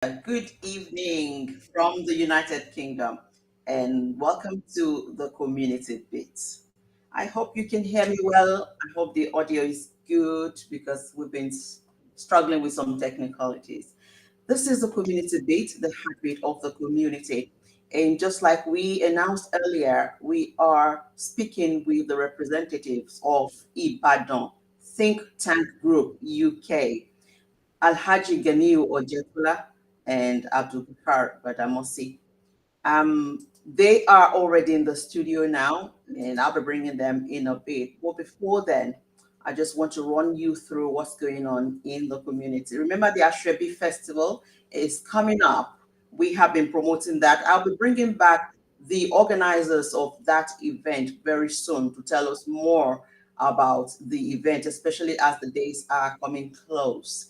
Good evening from the United Kingdom, and welcome to the Community Bit. I hope you can hear me well. I hope the audio is good because we've been struggling with some technicalities. This is the Community Bit, the heartbeat of the community. And just like we announced earlier, we are speaking with the representatives of Ibadan Think Tank Group UK. Alhaji Ghaniyy Ojetola and Abdul Gbadamosi. They are already in the studio now, and I'll be bringing them in a bit. But before then, I just want to run you through what's going on in the community. Remember, the Ashrebi Festival is coming up. We have been promoting that. I'll be bringing back the organizers of that event very soon to tell us more about the event, especially as the days are coming close.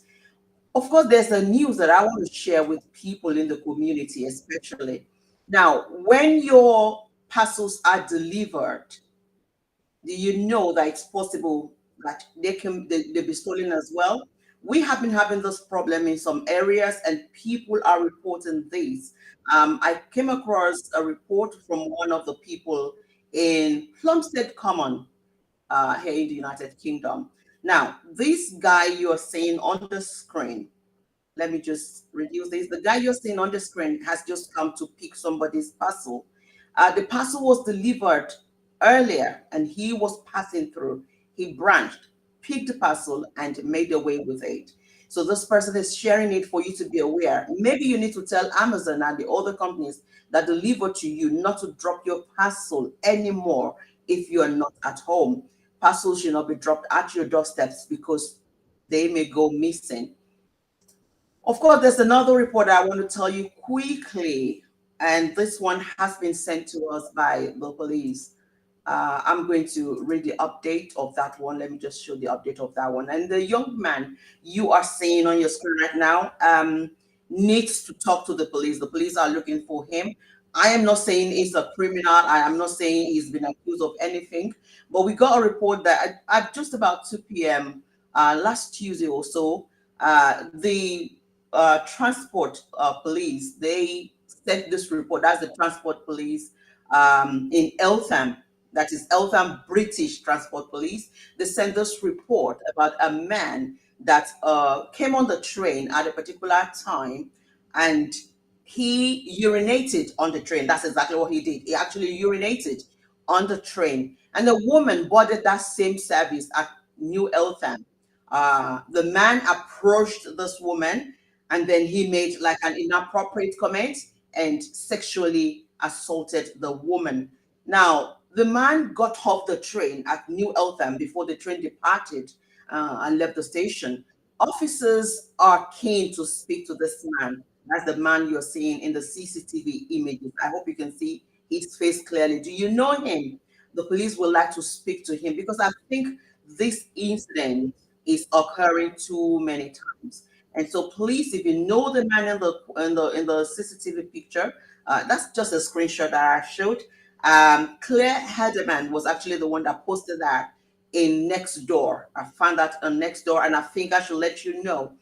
Of course, there's a news that I want to share with people in the community, especially. Now, when your parcels are delivered, do you know that it's possible that they be stolen as well? We have been having this problem in some areas, and people are reporting this. I came across a report from one of the people in Plumstead Common here in the United Kingdom. Now, this guy you're seeing on the screen, let me just reduce this. The guy you're seeing on the screen has just come to pick somebody's parcel. The parcel was delivered earlier and he was passing through. He branched, picked the parcel, and made away with it. So this person is sharing it for you to be aware. Maybe you need to tell Amazon and the other companies that deliver to you not to drop your parcel anymore if you are not at home. Parcels should not be dropped at your doorsteps because they may go missing. Of course, there's another report I want to tell you quickly, and this one has been sent to us by the police. I'm going to read the update of that one. Let me just show the update of that one. And the young man you are seeing on your screen right now needs to talk to the police. The police are looking for him. I am not saying he's a criminal. I am not saying he's been accused of anything. But we got a report that at just about 2 p.m. Last Tuesday or so, the transport police, they sent this report. That's the transport police in Eltham, that is Eltham British Transport Police. They sent this report about a man that came on the train at a particular time and he urinated on the train. That's exactly what he did. He actually urinated on the train. And the woman boarded that same service at New Eltham. The man approached this woman and then he made like an inappropriate comment and sexually assaulted the woman. Now, the man got off the train at New Eltham before the train departed and left the station. Officers are keen to speak to this man. That's the man you're seeing in the CCTV images. I hope you can see his face clearly. Do you know him? The police would like to speak to him because I think this incident is occurring too many times. And so, please, if you know the man in the CCTV picture, that's just a screenshot that I showed. Claire Hederman was actually the one that posted that in Next Door. I found that on Next Door, and I think I should let you know.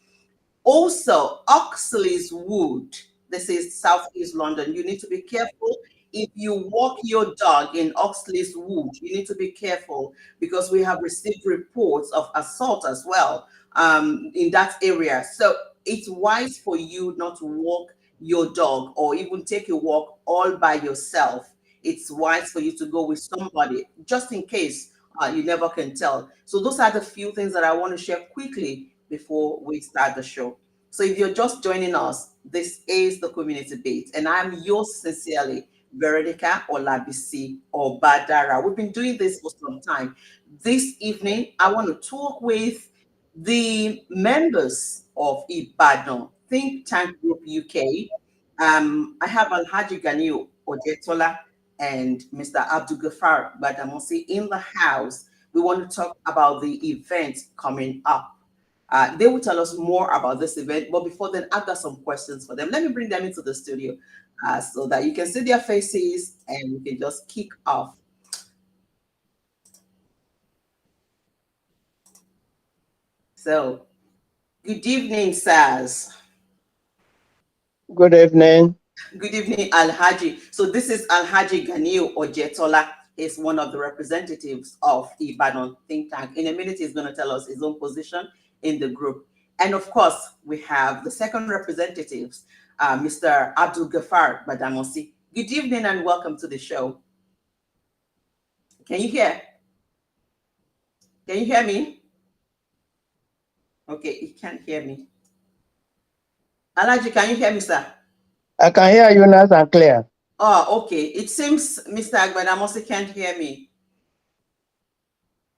Also, Oxley's Wood. This is Southeast London. You need to be careful. If you walk your dog in Oxley's Wood, you need to be careful because we have received reports of assault as well in that area. So it's wise for you not to walk your dog or even take a walk all by yourself. It's wise for you to go with somebody just in case you never can tell. So those are the few things that I want to share quickly before we start the show. So if you're just joining us, this is the Community Beat, and I'm yours sincerely, Veronica Olabisi or Badara. We've been doing this for some time. This evening, I want to talk with the members of Ibadan Think Tank Group UK. I have Alhaji Ghaniyy Ojetola and Mr. Abdul Gafar Gbadamosi in the house. We want to talk about the event coming up. They will tell us more about this event, but before then, I've got some questions for them. Let me bring them into the studio so that you can see their faces and we can just kick off. So, good evening, sirs. Good evening. Good evening, Alhaji. So this is Alhaji Ghaniyy Ojetola. Is one of the representatives of Ibadan think tank. In a minute, he's going to tell us his own position in the group. And of course, we have the second representatives, Mr. Abdul Gafar Gbadamosi. Good evening and welcome to the show. Can you hear? Can you hear me? Okay, he can't hear me. Alhaji, can you hear me, sir? I can hear you nice and clear. Oh, okay. It seems Mr. Gbadamosi can't hear me.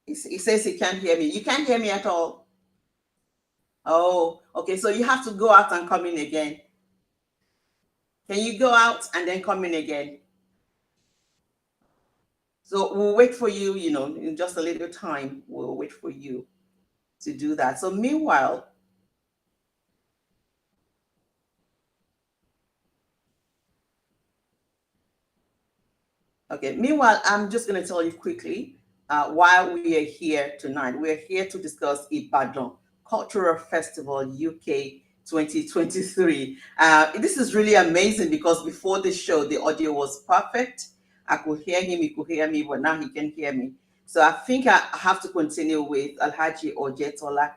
He says he can't hear me. You can't hear me at all. Oh, okay. So you have to go out and come in again. Can you go out and then come in again? So we'll wait for you, in just a little time. We'll wait for you to do that. So meanwhile, okay, meanwhile, I'm just going to tell you quickly why we are here tonight. We're here to discuss Ibadan Cultural Festival UK 2023. This is really amazing because before the show, the audio was perfect. I could hear him, he could hear me, but now he can hear me. So I think I have to continue with Alhaji Ojetola,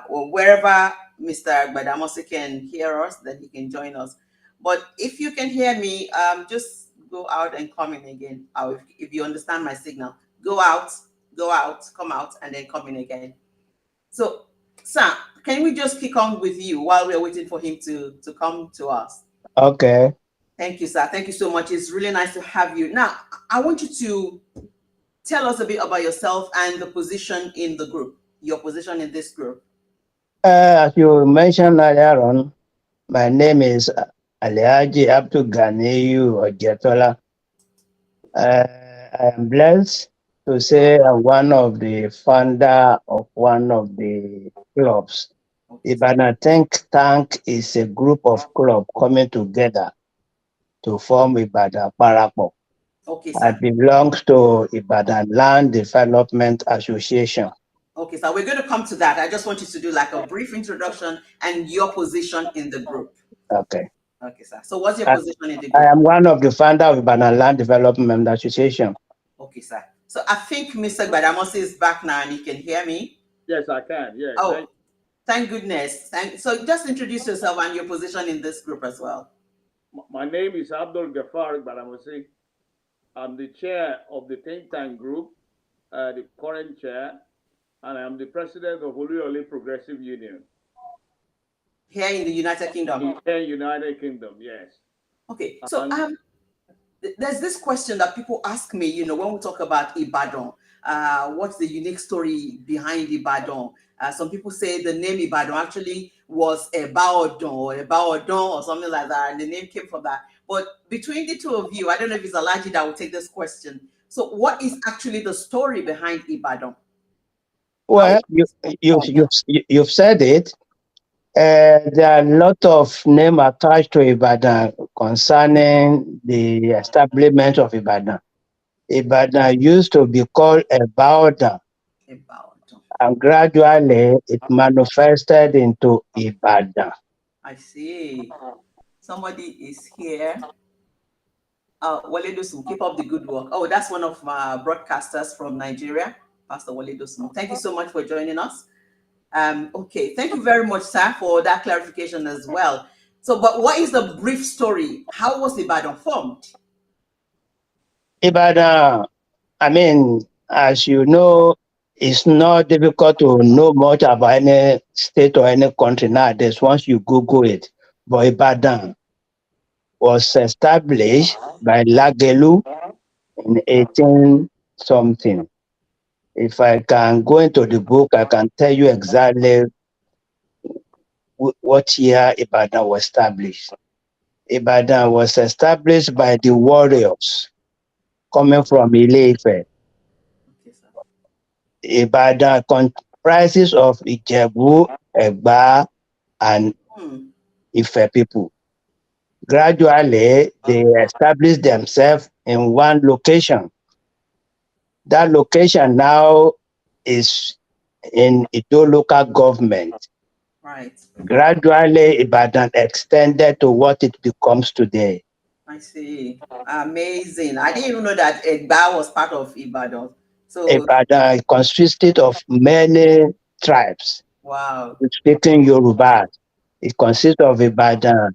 or wherever Mr. Gbadamosi can hear us, then he can join us. But if you can hear me, just go out and come in again. Or if you understand my signal, go out, come out, and then come in again. So, Sam, can we just kick on with you while we're waiting for him to come to us? Okay. Thank you, sir. Thank you so much. It's really nice to have you. Now, I want you to tell us a bit about yourself and the position in the group, your position in this group. As you mentioned earlier on, my name is Alhaji Abdul Ojetola. I am blessed to say I'm one of the founder of one of the clubs. Okay, sir. Ibadan Think Tank is a group of clubs coming together to form Ibadan Parapọ̀. Okay, I sir. belong to Ibadan Land Development Association. Okay, so we're going to come to that. I just want you to do like a brief introduction and your position in the group. Okay. Okay, sir. So what's your I, position in the I group? am one of the founder of Ibadan Land Development Association. Okay, sir. So I think Mr. Gbadamosi is back now and he can hear me. Yes, I can. Yeah. Oh, thank goodness. So just introduce yourself and your position in this group as well. My name is Abdul Gafar Gbadamosi. I'm the chair of the think tank group, the current chair, and I'm the president of Oluyole Progressive Union. Here in the United Kingdom. Here in United Kingdom, yes. Okay, so there's this question that people ask me, when we talk about Ibadan, what's the unique story behind Ibadan? Some people say the name Ibadan actually was Ebaodon or something like that, and the name came from that. But between the two of you, I don't know if it's Alhaji that will take this question. So what is actually the story behind Ibadan? Well, you've said it. There are a lot of names attached to Ibadan concerning the establishment of Ibadan. Ibadan used to be called Ebaodan, and gradually it manifested into Ibadan. I see. Somebody is here. Wale Dosun, keep up the good work. Oh, that's one of my broadcasters from Nigeria, Pastor Wale Dosun. Thank you so much for joining us. Okay, thank you very much, sir, for that clarification as well. So, but what is the brief story? How was Ibadan formed? Ibadan, as you know, it's not difficult to know much about any state or any country nowadays once you Google it. But Ibadan was established by Lagelu in 18 something. If I can go into the book, I can tell you exactly what year Ibadan was established. Ibadan was established by the warriors coming from Ile-Ife. Okay, sir. Ibadan comprises of Ijebu, Egba, and Ife people. Gradually, they established themselves in one location. That location now is in Ido local government. Right. Gradually, Ibadan extended to what it becomes today. I see. Amazing. I didn't even know that Egba was part of Ibadan. So, Ibadan consisted of many tribes wow. speaking Yoruba. It consists of Ibadan,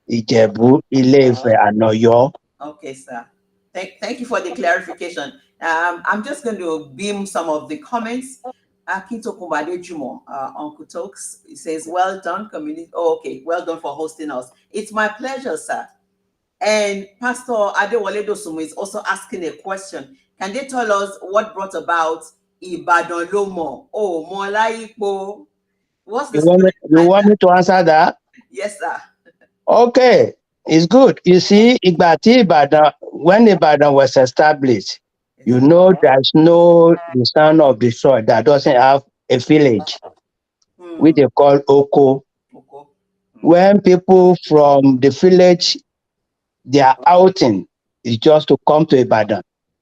Ijebu, Ile-Ife, and Oyo. Okay, sir. Thank you for the clarification. I'm just going to beam some of the comments. Akinto Kumbade Jumo, Uncle Tokes, he says, well done, community. Oh, okay. Well done for hosting us. It's my pleasure, sir. And Pastor Adewale Dosumu is also asking a question. Can they tell us what brought about Ibadan Lomo? Oh, Molaipo. What's the story You behind want that? me to answer that? Yes, sir. Okay, it's good. You see, Ibadan, when Ibadan was established, Yes, you sir. know there's no the son of the soil that doesn't have a village, which Hmm. they call Oko. Okay. Hmm. When people from the village, their outing is just to come to Ibadan.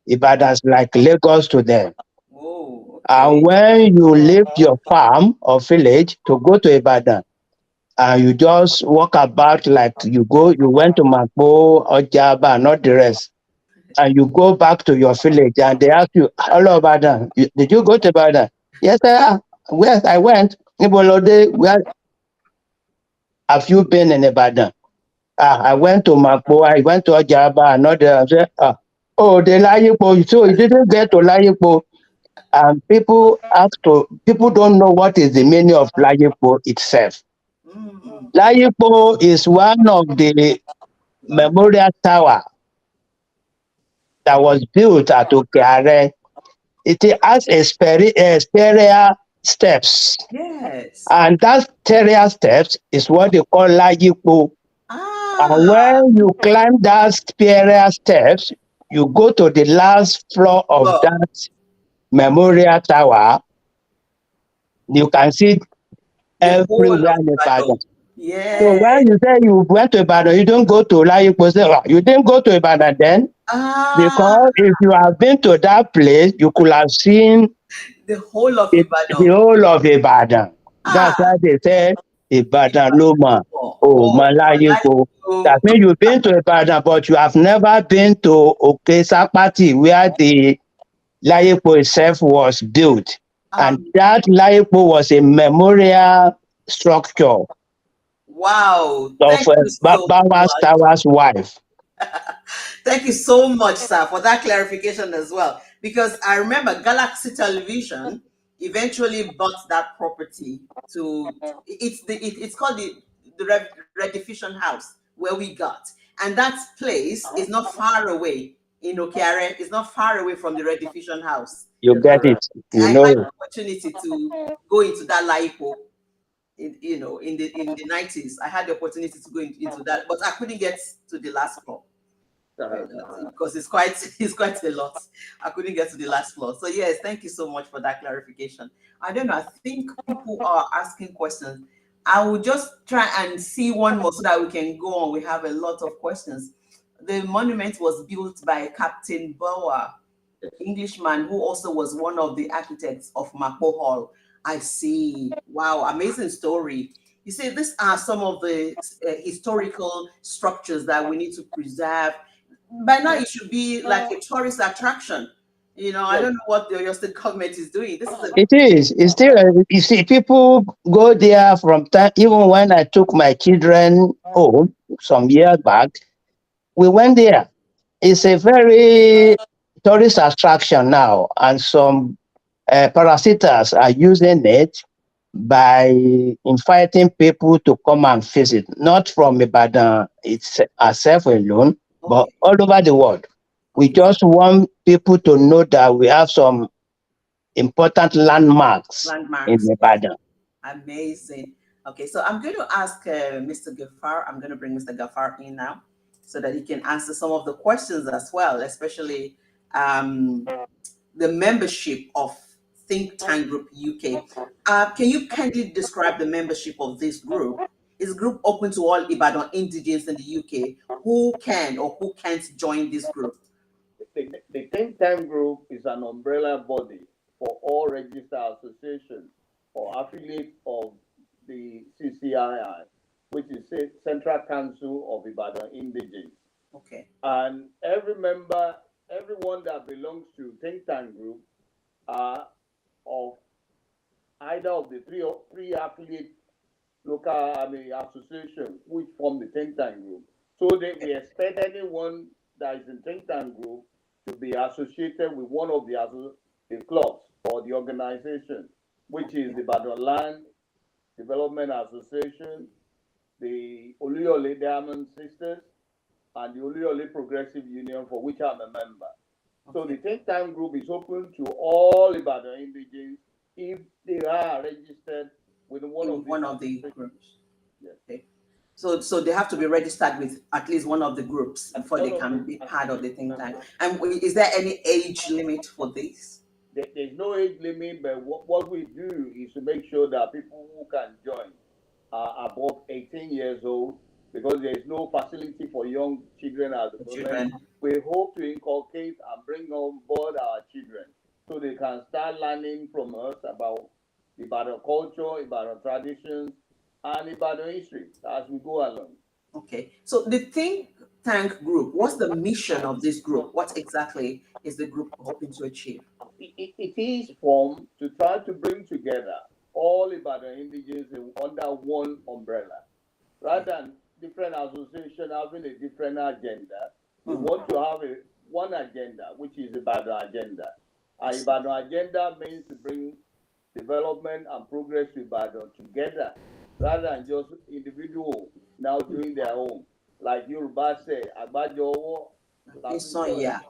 Ibadan's like Lagos to them. Oh, And okay. when you leave your farm or village to go to Ibadan, and you just walk about like you went to Mapo or Jaba, not the rest, and you go back to your village and they ask you, hello, Ibadan, did you go to Ibadan? Yes, sir. Where I went. Ibolode, where have you been in Ibadan? I went to Mapo, I went to Ojaba, another. I said, oh, the Layipo. So you didn't get to Layipo. And people don't know what is the meaning of Layipo itself. Mm, Layipo is one of the memorial tower that was built at Okeare. It has a stairway steps. yes. And that stairway steps is what they call Layipo. And Ah, when you climb that stairway steps, you go to the last floor of well, that memorial tower. You can see the whole everywhere of in Ibadan. Ibadan. So Yeah. when you say you went to Ibadan, you don't go to Layipo. Say, you didn't go to Ibadan then? Ah, Because if you have been to that place, you could have seen the whole of the Ibadan. whole of Ibadan. That's Ah, why they say Ibadan Ibadan. Loma. Oh, Oh, Malayipo. That Olayipo. means you've been to Ibadan, but you have never been to Okesapati, where the Layipo itself was built. And that Layipo was a memorial structure Wow. of Thank you so Bawas much. Tower's wife. Thank you so much, sir, for that clarification as well. Because I remember Galaxy Television eventually bought that property to it's called the Rediffusion House where we got, and that place is not far away in Okiare. It's not far away from the Rediffusion House. You Yes, get madam. it. You I know had it. the opportunity to go into that Laipo in the 90s. I had the opportunity to go into that, but I couldn't get to the last floor because it's quite it's quite a lot. I couldn't get to the last floor. So yes, thank you so much for that clarification. I don't know. I think people are asking questions. I will just try and see one more so that we can go on. We have a lot of questions. The monument was built by Captain Bower, Englishman who also was one of the architects of Mapo Hall. I see. Wow, amazing story. You see, these are some of the historical structures that we need to preserve. By now, it should be like a tourist attraction. I Yes. don't know what the Oyo State government is doing. This is a It is. It's still. You see, people go there from time. Even when I took my children home some years back, we went there. It's a very tourist attraction now, and some parasiters are using it by inviting people to come and visit, not from Ibadan it's herself alone, but okay, all over the world. We okay, just want people to know that we have some important landmarks in landmarks. Yeah. Ibadan. Amazing. Okay, so I'm going to ask Mr. Gafar. I'm going to bring Mr. Gafar in now so that he can answer some of the questions as well, especially um, the membership of Think Tank Group UK. Can you kindly describe the membership of this group? Is group open to all Ibadan indigenes in the UK who can or who can't join this group? The think tank group is an umbrella body for all registered associations or affiliates of the CCII, which is Central Council of Ibadan Indigenes. Okay. And every member, everyone that belongs to think tank group are of either of the three affiliate local association which form the think tank group. So that we expect anyone that is in think tank group to be associated with one of the clubs or the organization, which is the Ibadan Land Development Association, the Oluyole Diamond Sisters, and the Oluyole Progressive Union, for which I'm a member. So the think tank group is open to all Ibadan indigenes if they are registered with one of these the associations. groups. Yes. Okay. So they have to be registered with at least one of the groups before they can be part of the think tank. And is there any age limit for this? There's no age limit, but what we do is to make sure that people who can join are above 18 years old, because there is no facility for young children at the moment. We hope to inculcate and bring on board our children so they can start learning from us about Ibadan culture, Ibadan traditions, and Ibadan history as we go along. Okay. So the think tank group, what's the mission of this group? What exactly is the group hoping to achieve? It is formed to try to bring together all Ibadan indigenes under one umbrella. Rather than different associations having a different agenda, we want to have one agenda, which is Ibadan agenda. Our Ibadan agenda means to bring development and progress to Ibadan together, rather than just individual now doing their own. Like Yoruba say, Agbajo owo la fi sọ̀yà,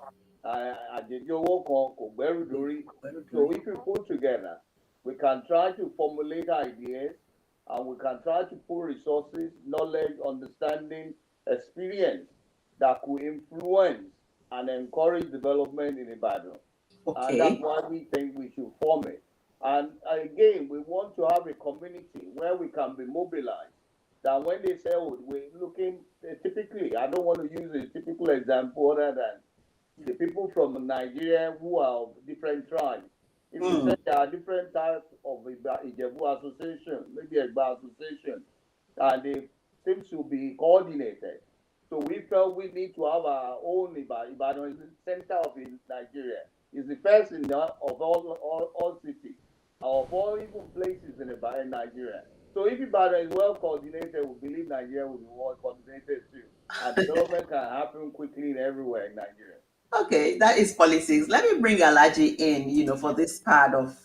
àjèjì owó kan kò gbẹ́rù dórí. So if we put together, we can try to formulate ideas, and we can try to put resources, knowledge, understanding, experience that could influence and encourage development in Ibadan. Okay. And that's why we think we should form it. And again, we want to have a community where we can be mobilized. That when they say, oh, we're looking, typically, I don't want to use a typical example other than the people from Nigeria who are of different tribes. If you say there are different types of Ijebu association, maybe Egba association, and they seem to be coordinated. So we felt we need to have our own Ibadan. Ibadan is the center of Nigeria. It's the first of all cities, of all even places in Nigeria. So if Ibadan is well coordinated, we believe Nigeria will be well coordinated too. And development can happen quickly everywhere in Nigeria. Okay, that is politics. Let me bring Alhaji in, for this part of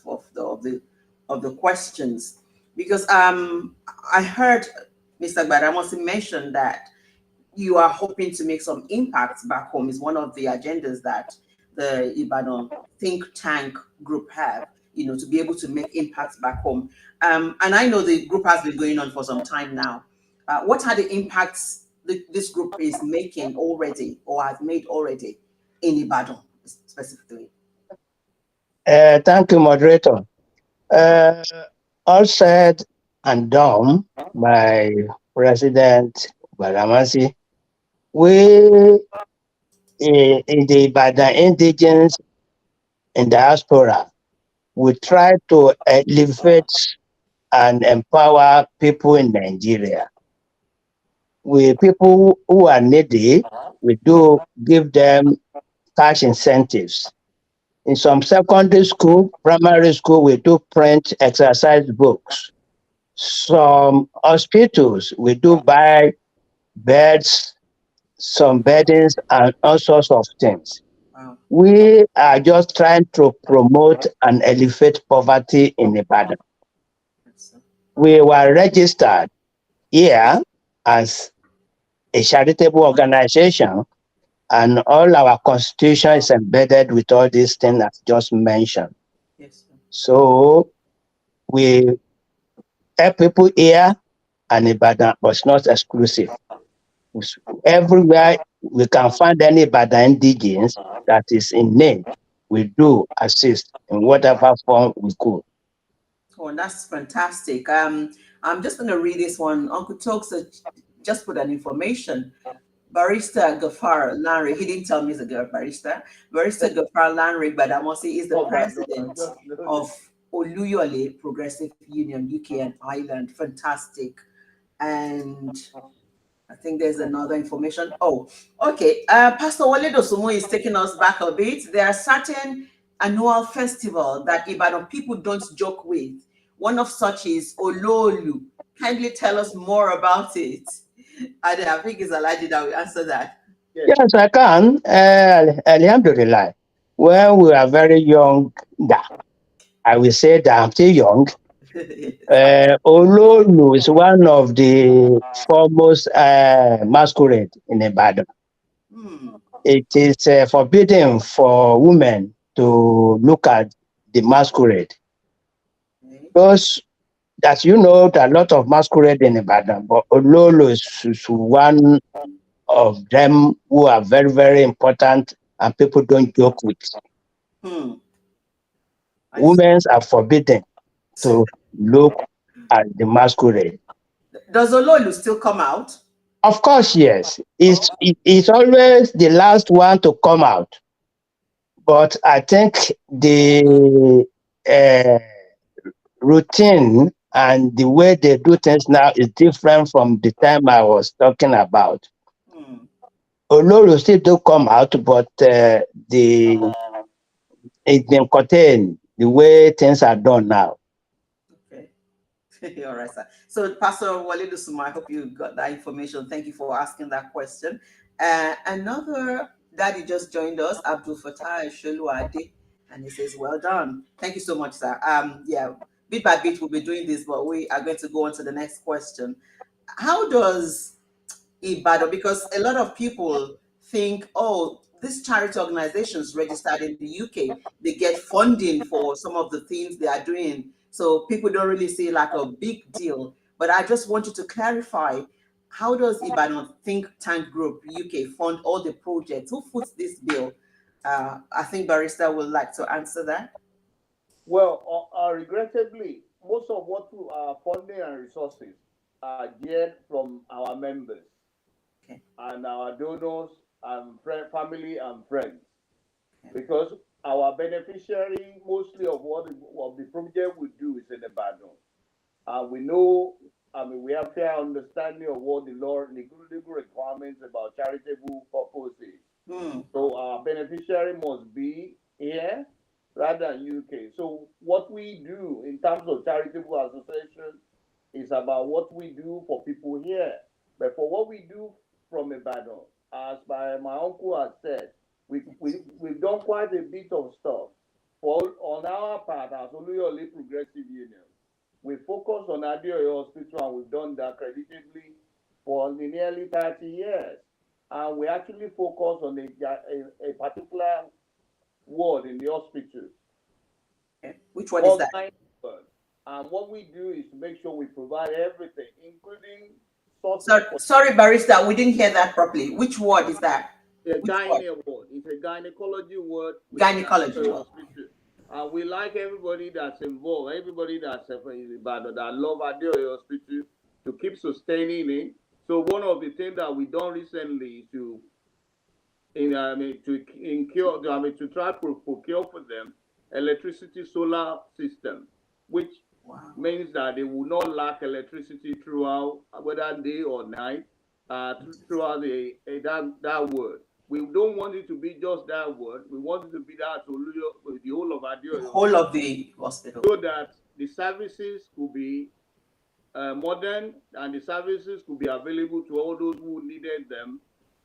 the questions, because I heard Mr. Gbadamosi mention that you are hoping to make some impact back home. Is one of the agendas that the Ibadan think tank group have, to be able to make impacts back home. And I know the group has been going on for some time now. What are the impacts this group is making already or has made already in Ibadan specifically? Thank you, moderator. Uh, all said and done by President Gbadamosi. We in the Ibadan indigenes in diaspora, we try to elevate and empower people in Nigeria. We people who are needy, we do give them cash incentives. In some secondary school, primary school, we do print exercise books. Some hospitals, we do buy beds, some beddings, and all sorts of things. Wow. We are just trying to promote and elevate poverty in Ibadan. We were registered here as a charitable organization, and all our constitution is embedded with all these things I've just mentioned. Yes, sir. So we help people here and Ibadan, but it's not exclusive. Everywhere we can find any Ibadan indigenes that is in need, we do assist in whatever form we could. Oh, that's fantastic. I'm just going to read this one. Uncle Tokes just put an information. Barrister Gafar Lanre, he didn't tell me he's a barrister. Barrister Gafar Lanre Gbadamosi is the president of Oluyole Progressive Union, UK and Ireland. Fantastic. And I think there's another information. Oh, okay. Pastor Wale Dosumo is taking us back a bit. There are certain annual festivals that Ibadan people don't joke with. One of such is Ololu. Kindly tell us more about it. I think it's Alhaji that will answer that. Yes. Yes, I can. Alhamdulillah. When we are very young, I will say that I'm still young. Ololu is one of the foremost masquerade in Ibadan. Hmm. It is forbidden for women to look at the masquerade. Okay. Those that you know, there are a lot of masquerade in Ibadan, but Ololo is one of them who are very, very important and people don't joke with. Hmm. I see. Women are forbidden to look at the masquerade. Does Ololu still come out? Of course, yes. Oh. It's always the last one to come out. But I think the uh, routine and the way they do things now is different from the time I was talking about. Hmm. Oloro still do come out, but the it's been contained the way things are done now. Okay. All right, sir. So, Pastor Wale Lusuma, I hope you got that information. Thank you for asking that question. Another daddy just joined us, Abdul Fatah Sholuade, and he says, "Well done. Thank you so much, sir." Yeah, bit by bit we'll be doing this, but we are going to go on to the next question. How does Ibadan, because a lot of people think, oh, these charity organizations registered in the UK, they get funding for some of the things they are doing. So people don't really see it like a big deal. But I just want you to clarify, how does Ibadan Think Tank Group UK fund all the projects? Who foots this bill? I think Barrister would like to answer that. Well, regrettably, most of our funding and resources are geared from our members Okay. and our donors and family and friends, Okay. because our beneficiary mostly of the project we do is in Ibadan. We know, I mean, we have fair understanding of what the law, legal requirements about charitable purposes. Hmm. So our beneficiary must be here rather than UK. So what we do in terms of charitable association is about what we do for people here. But for what we do from Ibadan, as my uncle has said, we've done quite a bit of stuff. On our part, as Oluyole Progressive Union, we focus on Adeoyo Hospital, and we've done that creditably for nearly 30 years. And we actually focus on a particular ward in the hospital, Okay. Which one is called that? Ghaniyy ward. And what we do is to make sure we provide everything, including sources Sorry, for sorry, Barrister, we didn't hear that properly. Which word is that? the Which word? Ghaniyy ward. It's a gynecology ward within Gynecology. Adeoyo Hospital. And we like everybody that's involved, everybody that's in Ibadan that love Adeoyo Hospital, to keep sustaining it. So one of the things that we done recently is to try to procure for them electricity solar system, which Wow. means that they will not lack electricity throughout, whether day or night, throughout that word. We don't want it to be just that word. We want it to be that the whole of The Adeoyo whole Hospital, of the hospital. so that the services could be modern, and the services could be available to all those who needed them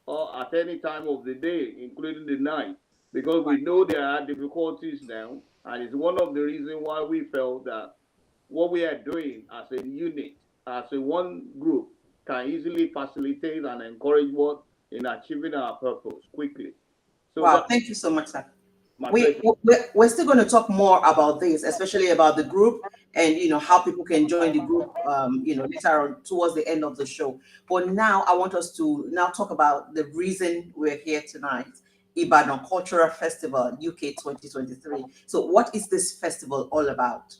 or at any time of the day, including the night. Because we know there are difficulties now, and it's one of the reasons why we felt that what we are doing as a unit, as a one group, can easily facilitate and encourage what in achieving our purpose quickly. So Wow, that thank you so much, sir. my We pleasure. we're still going to talk more about this, especially about the group and how people can join the group. Later on towards the end of the show. But now I want us to now talk about the reason we're here tonight. Ibadan Cultural Festival UK 2023. So, what is this festival all about?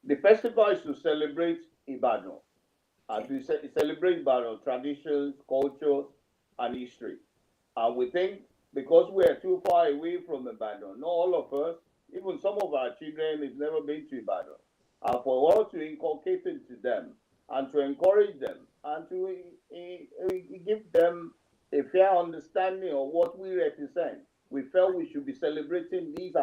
The festival is to celebrate Ibadan, as Okay. we celebrate Ibadan traditions, cultures, and history. And we think because we are too far away from Ibadan, not all of us, Even some of our children have never been to Ibadan. And for us to inculcate it to them and to encourage them and to give them a fair understanding of what we represent, we felt we should be celebrating these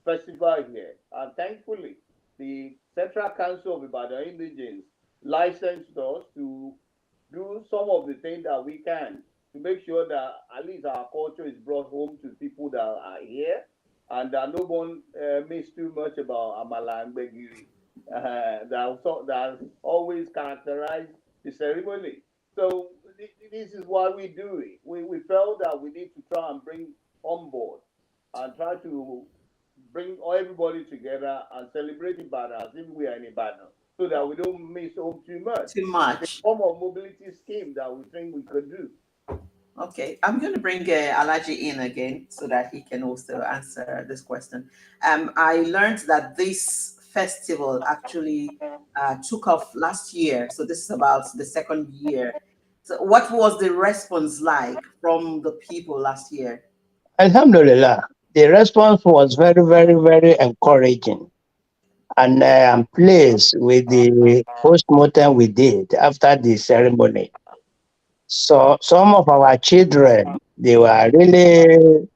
festival here. And thankfully, the Central Council of Ibadan Indigenes licensed us to do some of the things that we can to make sure that at least our culture is brought home to people that are here and that no one makes too much about Amala and Begiri. That always characterized the ceremony. So this is why we do it. We felt that we need to try and bring on board and try to bring everybody together and celebrate Ibadan as if we are in Ibadan so that we don't miss home too much. Too It's a much. form of mobility scheme that we think we could do. Okay, I'm going to bring Alhaji in again so that he can also answer this question. I learned that this festival actually took off last year, so this is about the second year. So, what was the response like from the people last year? Alhamdulillah, the response was very, very, very encouraging. And I'm pleased with the post-mortem we did after the ceremony. So some of our children, they were really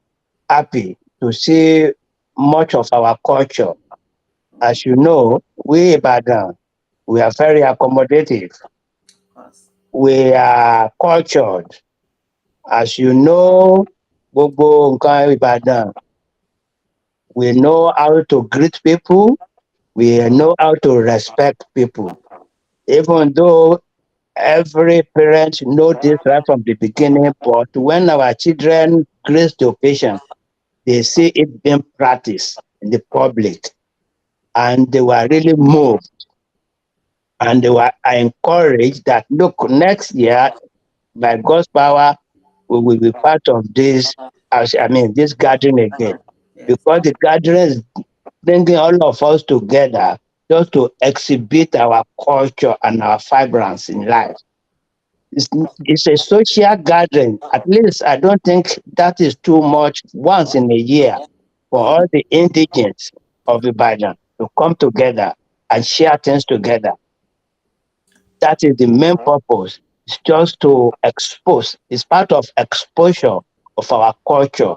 happy to see much of our culture. As you know, we Ibadan, we are very accommodative. Of course. We are cultured. As you know, gbogbo nǹkan Ìbàdàn, we know how to greet people, we know how to respect people. Even though every parent know this right from the beginning, but when our children grace the occasion, they see it being practiced in the public, and they were really moved, and they were encouraged that look, next year, by God's power, we will be part of this, as I mean, this gathering again, Yes. because the gathering is bringing all of us together just to exhibit our culture and our vibrance in life. It's a social gathering. At least I don't think that is too much once in a year for all the indigents of Ibadan to come together and share things together. That is the main purpose. It's just to expose. It's part of exposure of our culture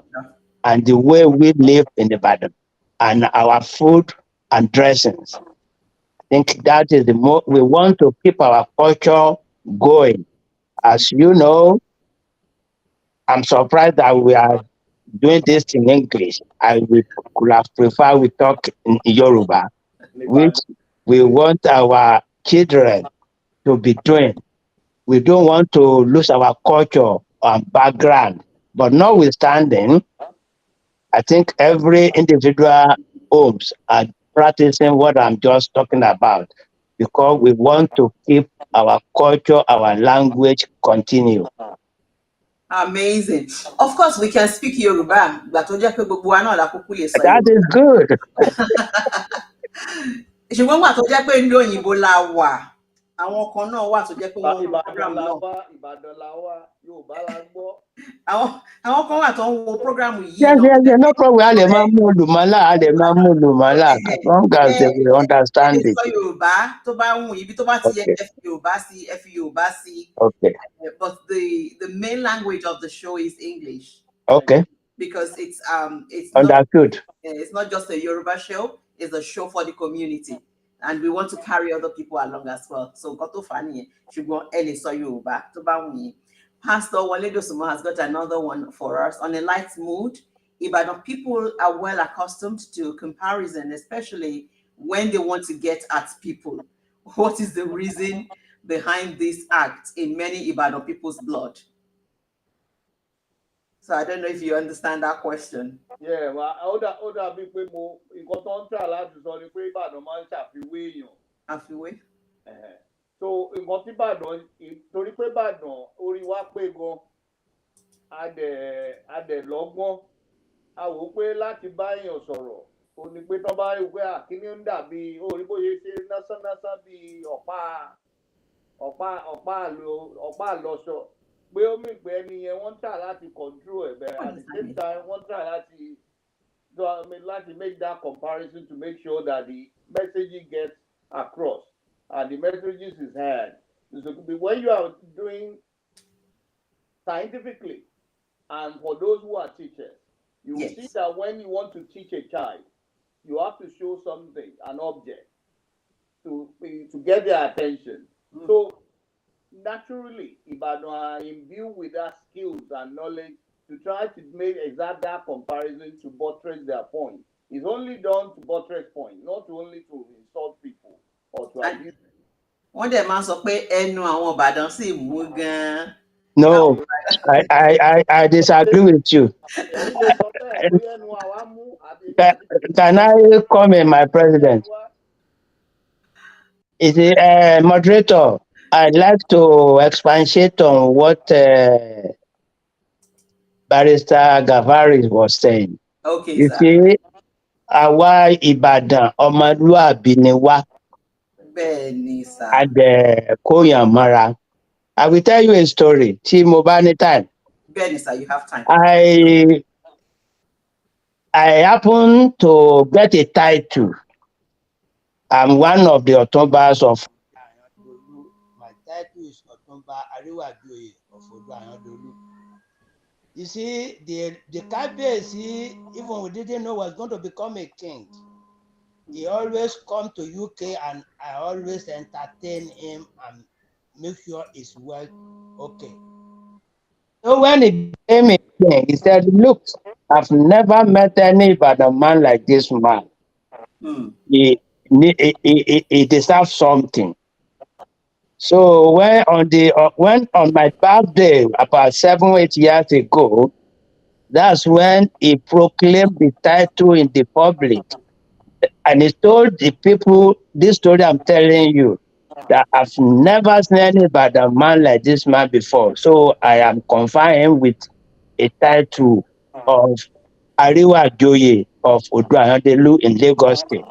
and the way we live in Ibadan and our food and dressings. I think that is the more we want to keep our culture going. As you know, I'm surprised that we are doing this in English. Could have preferred we talk in Yoruba, which we want our children to be doing. We don't want to lose our culture and background. But notwithstanding, I think every individual homes are practicing what I'm just talking about because we want to keep our culture, our language continue. Amazing. Of course, we can speak Yoruba, but tó jẹ́ pé gbogbo wa náà la kúkú lè sọ That is Yorùbá. good. Ṣùgbọ́n gbà tó jẹ́ pé ìlú òyìnbó la wà, àwọn kan náà wà tó jẹ́ pé wọ́n ń wo program náà. Ìbàdàn la wá, Yorùbá la gbọ́. Àwọn kan wà tó ń wo program yìí Yes, náà tó yes, jẹ́ yes, pé no problem. A lè máa mú olùmọ́lá, a lè máa mú olùmọ́lá, as long as they will ẹ lè understand it. sọ Yorùbá tó bá wù yín, ibi tó bá ti yẹ Okay, kẹ́ fi Yorùbá sí, ẹ fi Yorùbá sí. okay, But the main language of the show is English okay. because Understood. it's not just a Yoruba show, it's a show for the community. And we want to carry other people along as well. So nǹkan tó fà á nìyẹn. Ṣùgbọ́n ẹ lè sọ Yorùbá tó bá wù yín. Pastor Wale Dosunmo has got another one for us on a light mood. Ibadan people are well accustomed to comparison, especially when they want to get at people. What is the reason behind this act in many Ibadan people's blood? So I don't know if you understand that question. Yeah, ó dàbí pé nǹkan tó ń tà láti sọ ni pé Ìbàdàn máa ń ṣàfiwé èèyàn. Afiwe? So nǹkan tí Ìbàdàn torí pé Ìbàdàn orí wa pé gan, a dẹ̀ lọ́gbọ́n, a wò ó pé láti bá èèyàn sọ̀rọ̀, ó ní pé tán bá rí i pé àkíní ń dàbí orí bóyá ṣe násánásán bíi ọ̀pá àlọ́sọ pé ó mì pé ẹni yẹn wọ́n tà láti control ẹ̀ bẹ́ẹ̀ at the same time wọ́n tà So I mean, like to make that comparison to make sure that the messaging gets across and the messages is heard. So when you are doing scientifically, and for those who are teachers, you will see Yes. that when you want to teach a child, you have to show something, an object, to get their attention. Mm. So naturally, Ibadan are imbued with that skills and knowledge to try to make exact that comparison to buttress their point. It's only done to buttress point, not only to insult people or to And abuse. wọ́n dẹ̀ máa ń sọ pé ẹnu àwọn Ìbàdàn sì mú gan-an. Táwọn No, I disagree with you. Èmi lè sọ bẹ́ẹ̀ bóyá ẹnu àwa mú àbí èmi Can, àti can I come in, my president? Is it moderator? I'd like to expatiate on what Barrister Gafar was saying. Okay, You sir. see, àwa Ìbàdàn ọmọlúàbí ni wá, Bẹ́ẹ̀ ni, sir. a dẹ̀ kóyàn mọ́ra. I will tell you a story tí mo bá ní time. Bẹ́ẹ̀ ni, sir, you have time. I happen to get a title. I'm one of the Otunbas of Ayandolu. My title is Otunba Ariwajoye of Ayandolu. You see, the Kabiyesi, even we didn't know was going to become a king. He always come to UK and I always entertain him and make sure he's well okay. So when he became a king, he said, look, I've never met any Ibadan man like this man. Mm. He deserves something. So when on my birthday about 7-8 years ago, that's when he proclaimed the title in the public. And he told the people this story I'm telling you, that I've never seen anybody a man like this man before. So I am confining him with a title of Ariwajoye of Oduayandelu in Lagos State.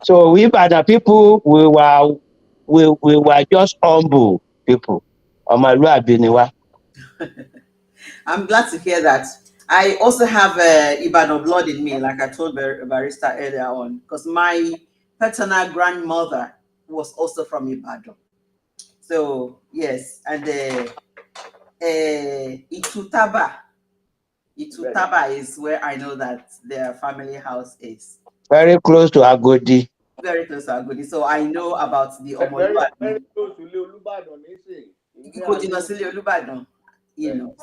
So we Ibadan people, we were just humble people. Ọmọlúàbí ni wá. I'm glad to hear that. I also have Ibadan blood in me, like I told Barista earlier on, because my paternal grandmother was also from Ibadan. So, yes, and Itutaba. Itutaba is where I know that their family house is. Very close to Agodi. Very close to Agodi. So I know about the Very, Omoluabi. very close to Olúbàdàn nísìnyí. Ikodinasile Olubadan,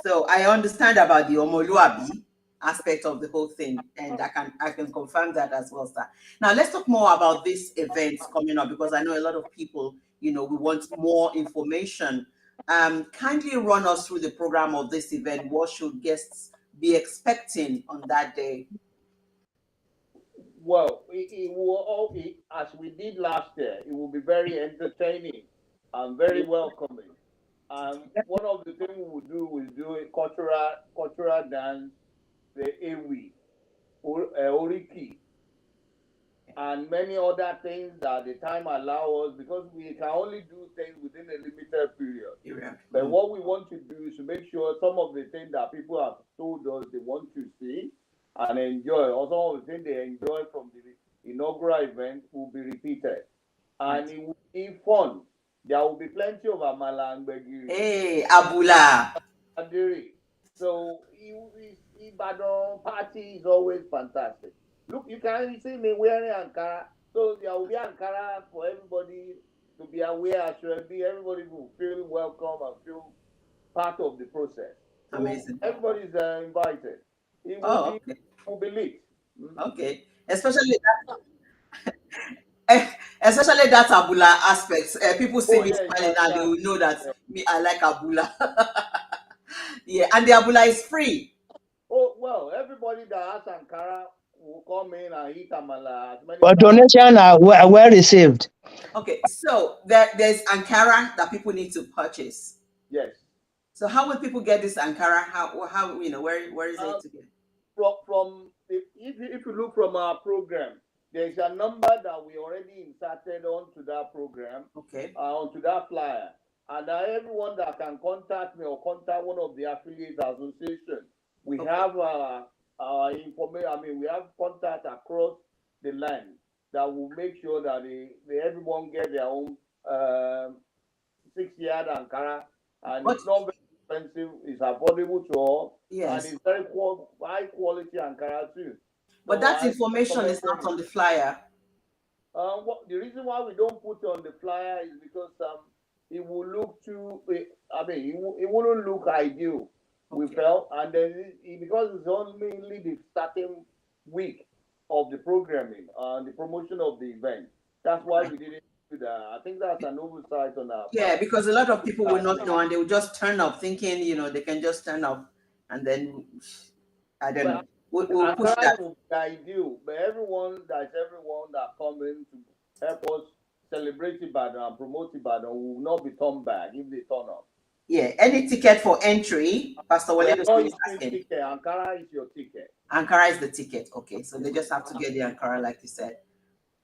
So I understand about the Omoluabi aspect of the whole thing, and I can confirm that as well, sir. Now let's talk more about this event coming up because I know a lot of people, we want more information. Kindly run us through the program of this event. What should guests be expecting on that day? Well, it will all be, as we did last year, it will be very entertaining and very welcoming. And one of the things we will do a cultural dance, the Ewi, Oriki, and many other things that the time allow us because we can only do things within a limited period. But what we want to do is to make sure some of the things that people have told us they want to see and enjoy, or some of the things they enjoy from the inaugural event will be repeated. And it will be fun. There will be plenty of amala and gbegiri. Hey, Abula. So Ibadan party is always fantastic. Look, you can see me wearing Ankara. So there will be Ankara for everybody to be aware as well. Everybody will feel welcome and feel part of the process. So Amazing. everybody's invited. It will be lit. Okay. Especially that Abula aspect. People see me smiling and they will know that me, I like Abula. Yeah, and the Abula is free. Oh, well, everybody that has Ankara will come in and eat amala as many But times. donation are well received. Okay, so there's Ankara that people need to purchase. Yes. So how will people get this Ankara? How where is it to get? From if you look from our program, there's a number that we already inserted onto that program. Okay. Onto that flyer, and everyone that can contact me or contact one of the affiliate associations, we have our information. I mean, we have contact across the land that will make sure that everyone get their own 6 yard Ankara, and But it's not very expensive. It's affordable to all, and yes, it's very high quality Ankara too. but So that I information is recommended not it. on the flyer. The reason why we don't put it on the flyer is because it will look too. I mean, it wouldn't look ideal. We Okay. felt, and then because it's only the starting week of the programming and the promotion of the event. That's why Right. we didn't do that. I think that's an oversight on our Yeah, part. because a lot of people will not know and they will just turn up thinking, they can just turn up and then I don't know. But We'll push Ankara that. will be ideal, but everyone that come in to help us celebrate Ibadan and promote Ibadan will not be turned back if they turn up. Yeah, any ticket for entry, Pastor We are Waledo not is issuing asking. ticket. Ankara is your ticket. Ankara is the ticket. Okay, so they Yes. just have to get the Ankara, like you said.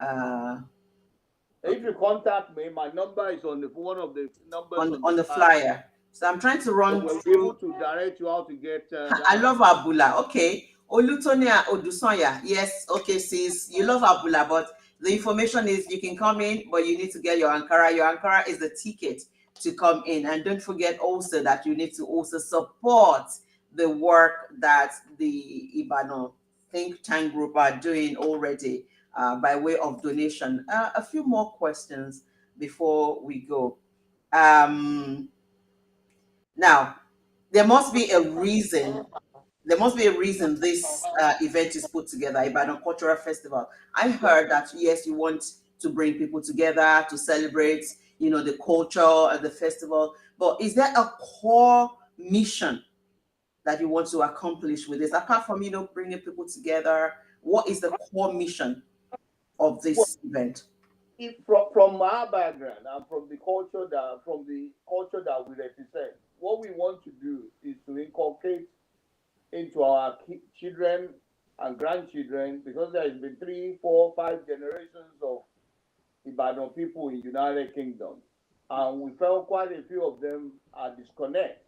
Uh, If okay, you contact me, my number is on one of the numbers on on the on the flyer. flyer. So I'm trying to So run we'll be through. able to direct you how to get I that. love Abula. Okay. Olutonia Odusonya. Yes. Okay, sis. You love Abula, but the information is you can come in, but you need to get your Ankara. Your Ankara is the ticket to come in. And don't forget also that you need to also support the work that the Ibadan think tank group are doing already by way of donation. A few more questions before we go. Um, Now, there must be a reason this event is put together, Ibadan Cultural Festival. I heard that yes, you want to bring people together to celebrate, the culture of the festival. But is there a core mission that you want to accomplish with this? Apart from bringing people together, what is the core mission of Well, this event? if from our background and from the culture that we represent, what we want to do is to inculcate into our children and grandchildren, because there has been 3, 4, 5 generations of Ibadan people in United Kingdom, and we felt quite a few of them are disconnect,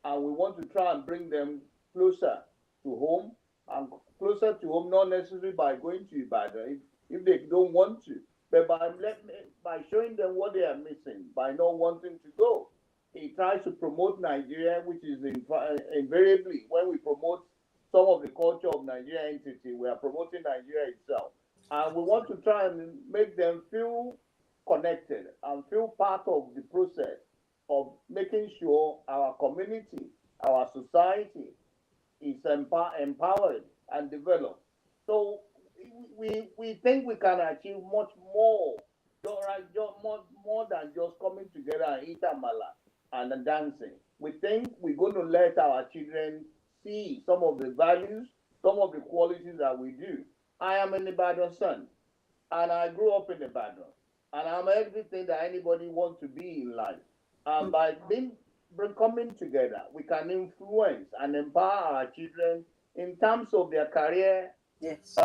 and we want to try and bring them closer to home, and closer to home not necessarily by going to Ibadan if they don't want to, but by showing them what they are missing by not wanting to go. He tries to promote Nigeria, which is invariably when we promote some of the culture of Nigeria entity, we are promoting Nigeria itself. And we want to try and make them feel connected and feel part of the process of making sure our community, our society is empowered and developed. So we think we can achieve much more, more than just coming together and eat amala and dancing. We think we're going to let our children see some of the values, some of the qualities that we do. I am an Ibadan son, and I grew up in Ibadan, and I'm everything that anybody wants to be in life. And by coming together, we can influence and empower our children in terms of their career Yes.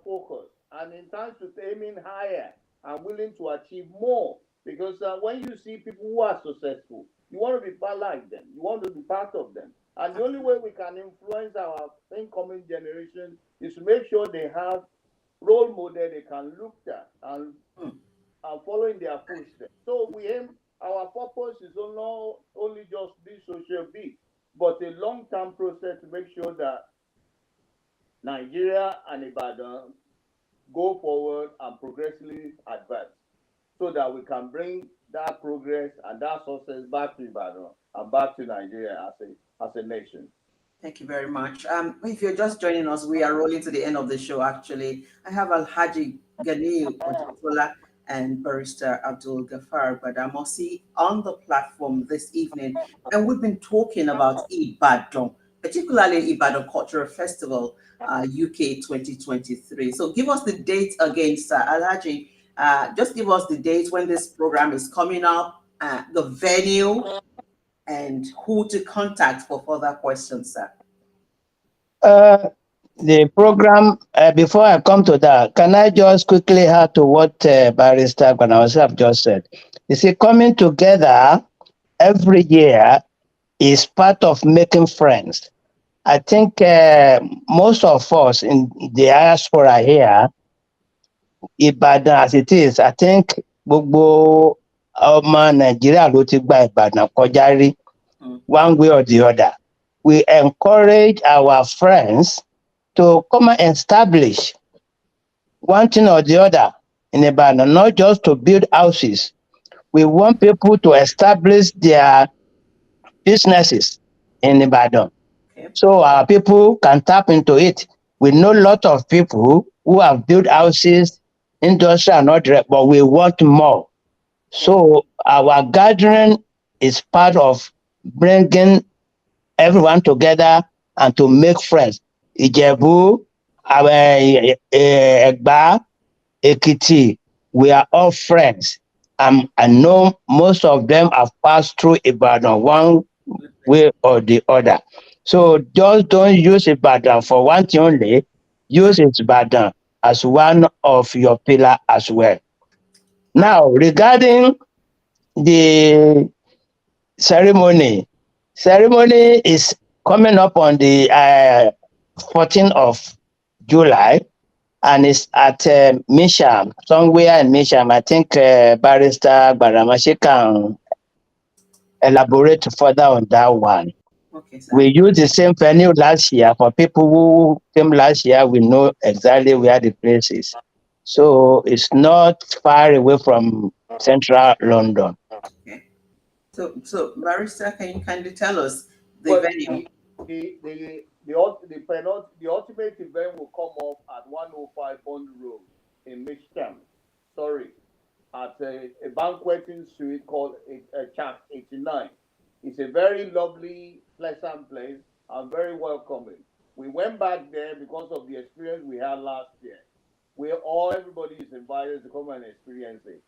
focus, and in terms of aiming higher and willing to achieve more. Because when you see people who are successful, you want to be part like them, you want to be part of them. And the only way we can influence our incoming generation is to make sure they have role model they can look at and follow in their footsteps. So our purpose is not only just this social bit, but a long-term process to make sure that Nigeria and Ibadan go forward and progressively advance, so that we can bring that progress and that success back to Ibadan and back to Nigeria as a nation. Thank you very much. If you're just joining us, we are rolling to the end of the show, actually. I have Alhaji Ghaniyy Ojetola and Barrister Abdul Gafar Gbadamosi on the platform this evening. And we've been talking about Ibadan, particularly Ibadan Cultural Festival UK 2023. So give us the date again, Sir Alhaji. Just give us the date when this program is coming up, the venue, and who to contact for further questions, sir. Uh, the program, before I come to that, can I just quickly add to what Barrister Gbadamosi have just said? You see, coming together every year is part of making friends. I think most of us in the diaspora here, Ibadan as it is, I think gbogbo ọmọ Nàìjíríà ló ti gba Ìbàdàn kọjá rí Mm. one way or the other. We encourage our friends to come and establish one thing or the other in Ibadan, not just to build houses. We want people to establish their businesses in Ibadan. Okay. So our people can tap into it. We know a lot of people who have built houses, industry and all that, but we want more. Okay. So our gathering is part of bringing everyone together and to make friends. Ijebu, Egba, Ekiti, we are all friends. I know most of them have passed through Ibadan one way or the other. So just don't use Ibadan for one thing only. Use Ibadan as one of your pillar as well. Now, regarding the ceremony, ceremony is coming up on the 14th of July, and it's at Misham, somewhere in Misham. I think Barrister Gbadamosi can elaborate further on that one. Okay, sir. We used the same venue last year. For people who came last year, we know exactly where the place is. So it's not far away from central London. Okay. So Barrister, can you kindly tell us the Well, venue? the ultimate event will come off at 105 Bond Road in Michigan. Sorry, at a banqueting suite called Chap 89. It's a very lovely, pleasant place and very welcoming. We went back there because of the experience we had last year. Everybody is invited to come and experience it.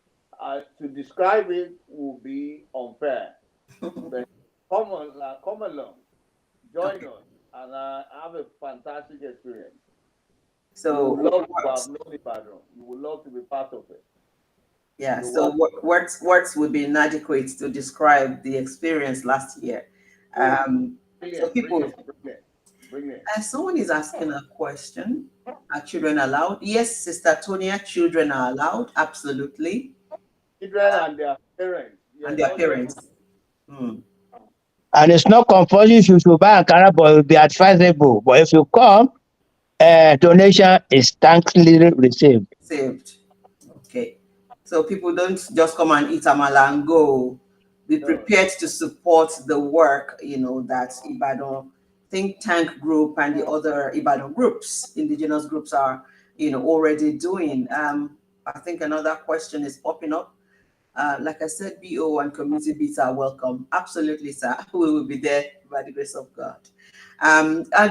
To describe it will be unfair, but come along, join Okay. us, and have a fantastic experience. You So would love to what? have known Ibadan. You would love to be part of it. Yeah. You're So welcome. words would be inadequate to describe the experience last year. Oh, So brilliant, people, brilliant, brilliant, brilliant. someone is asking a question. Are children allowed? Yes, Sister Tonia, children are allowed. Absolutely, Children and their parents. and Yes, their not just parents. Hmm. And it's not compulsory you should buy Ankara, but it will be advisable. But if you come, donation is thankfully received. Saved. Okay. So people don't just come and eat amala and go. Be no. prepared to support the work, that Ibadan think tank group and the other Ibadan groups, indigenous groups are, already doing. I think another question is popping up. Like I said, BO and community beats are welcome. Absolutely, sir. We will be there by the grace of God.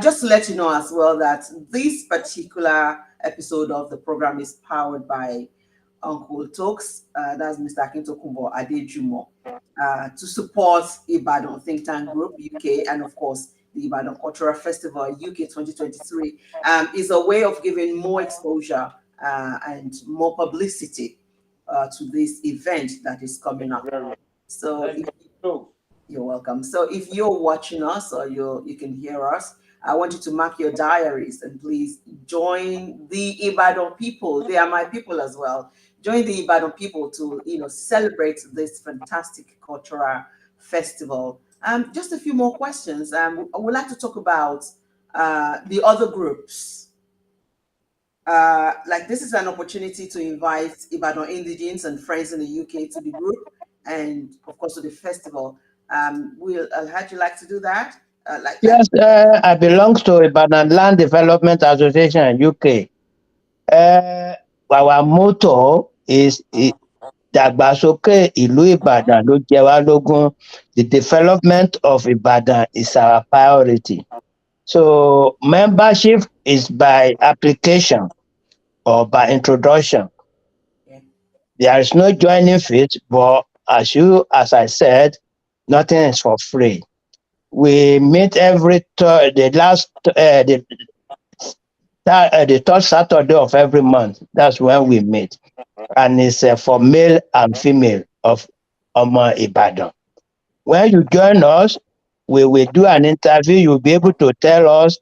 Just to let you know as well that this particular episode of the program is powered by Uncle Talks. That's Mr. Akintokumbo Adejumo. To support Ibadan Think Tank Group UK and of course the Ibadan Cultural Festival UK 2023 is a way of giving more exposure and more publicity to this event that is coming up. Very well. So Thank you. So, you're welcome. So if you're watching us or you can hear us, I want you to mark your diaries and please join the Ibadan people. They are my people as well. Join the Ibadan people to celebrate this fantastic cultural festival. Just a few more questions. I would like to talk about the other groups. Like this is an opportunity to invite Ibadan indigenes and friends in the UK to the group and of course to the festival. Will Alhaji like to do that? Like Yes, I belong to Ibadan Land Development Association UK. Our motto is ìdàgbàsókè ìlú Ìbàdàn ló jẹ wá lógún. The development of Ibadan is our priority. So membership is by application or by introduction. yeah, There is no joining fee, but as I said, nothing is for free. We meet the last the third Saturday of every month. That's when we meet, and it's for male and female of Omo Ibadan. When you join us, we will do an interview. You'll be able to tell us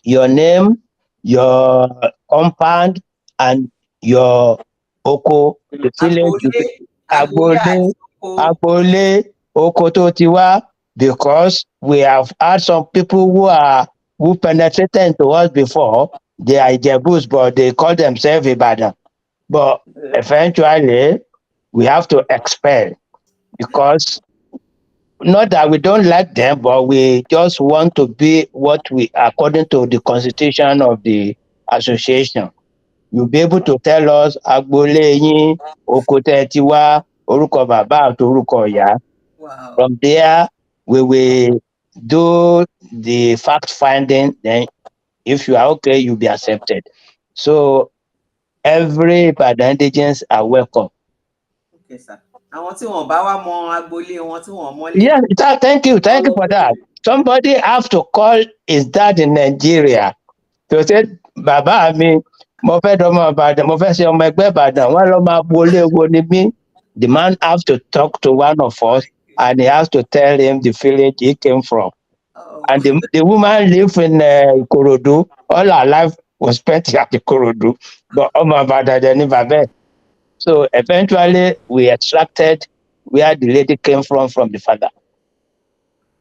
your name, your compound, and your oko, the village, Agbole Agbole, àti oko. Agbole, oko tó ti wá, because we have had some people who penetrated into us before. They are Ijebus, but they call themselves Ibadan. But eventually, we have to expel, because not that we don't like them, but we just want to be what we, according to the constitution of the association. You'll be able to tell us agboolé yín, oko tẹ́ ẹ ti wá, orúkọ bàbá àti orúkọ ìyá. Wow. From there, we will do the fact finding. Then, if you are okay, you'll be accepted. So every Ibadan indigents are welcome. Okay, sir. Àwọn tí wọn bá wá mọ agboolé wọn tí wọn mọ́lé. Yes, thank you for that. Somebody have to call his dad in Nigeria to say, bàbá mi, mo fẹ́ dọ́mọ Ìbàdàn, mo fẹ́ ṣe ọmọ ẹgbẹ́ Ìbàdàn, wọ́n lọ́ máa bolé wo ni mí. The man have to talk to one of us, and he has to tell him the village he came from. Oh. And the woman live in Ikorodu. All her life was spent at Ikorodu, but ọmọ Ìbàdàn dẹ̀ ni bàbá ẹ̀. So eventually, we extracted where the lady came from the father.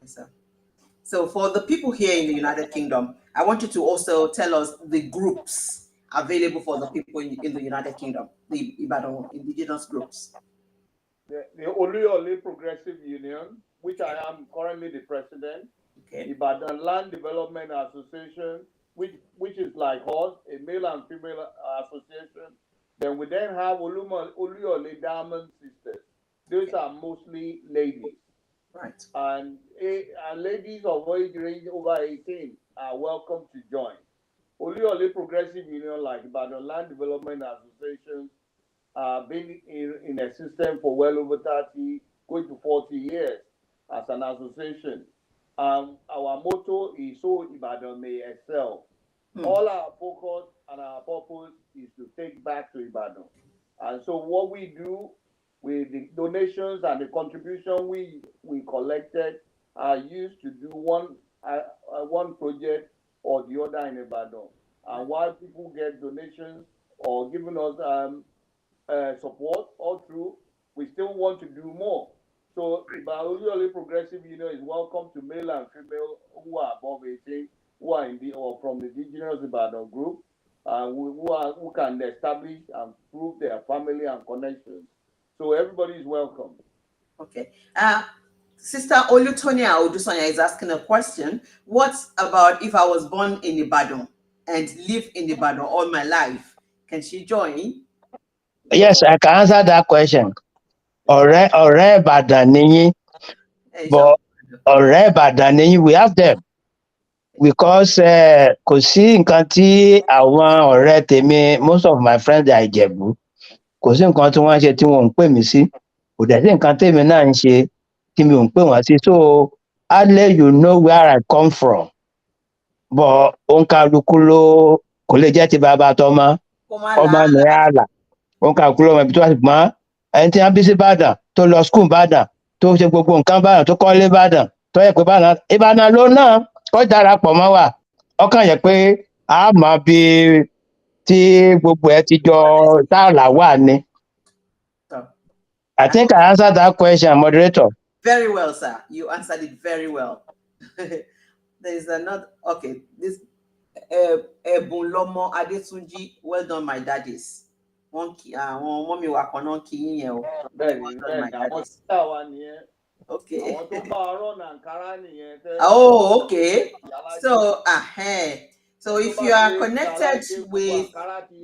Yes, sir. So for the people here in the United Kingdom, I want you to also tell us the groups available for the people in the United Kingdom, the Ibadan indigenous groups. The Oluyole Progressive Union, which I am currently the president. Okay. Ibadan Land Development Association, which is like us, a male and female association. Then we have Oluyole Diamond Sisters. Those are mostly ladies. Right. And ladies of age range over 18 are welcome to join. Oluyole Progressive Union, like Ibadan Land Development Association, been in existence for well over 30, going to 40 years as an association. Our motto is so Ibadan may excel. All our focus and our purpose is to take back to Ibadan. And so what we do with the donations and the contribution we collected are used to do one project or the other in Ibadan. And while people get donations or giving us support all through, we still want to do more. So Ibadan Progressive Union is welcome to male and female who are above 18, who are or from the indigenous Ibadan group, who can establish and prove their family and connections. So everybody is welcome. Okay. Sister Olutonia Odusanya is asking a question. What about if I was born in Ibadan and live in Ibadan all my life? Can she join? Yes, I can answer that question. Ọ̀rẹ́ Ìbàdàn ni yín, but ọ̀rẹ́ Ìbàdàn ni yín, we have them. Because kò sí nǹkan tí àwọn ọ̀rẹ́ tèmi, most of my friends are Ìjẹ̀bú, kò sí nǹkan tí wọ́n ṣe tí wọn ò ń pè mí sí, kò dẹ̀ sí nǹkan tèmi náà ń ṣe tí mi ò ń pè wọ́n sí. So hardly you know where I come from, but òǹkàlùkù ló kò lè jẹ́ ti bàbá tọmọ, ọmọ ní àlà, òǹkàlùkù ló mọ ibi tó wà. Ṣùgbọ́n ẹni tí wọ́n bí sí Ìbàdàn, tó lọ school Ìbàdàn, tó ṣe gbogbo nǹkan Ìbàdàn, tó kọ́lé Ìbàdàn, tó yẹ pé Ìbàdàn ló náà ó darapọ̀ mọ́ wa. Ọkàn yẹ pé a mọ bí tí gbogbo ẹ ti jọ tààlà wà ní. I think I answered that question, moderator. Very well, sir. You answered it very well. There is another. Okay, this Ebunlomo Adetunji. Well done, my daddies. Mommy wa kan náà kí yín yẹn o. Well done, my daddies. Okay. Oh, okay. So, so if you are connected with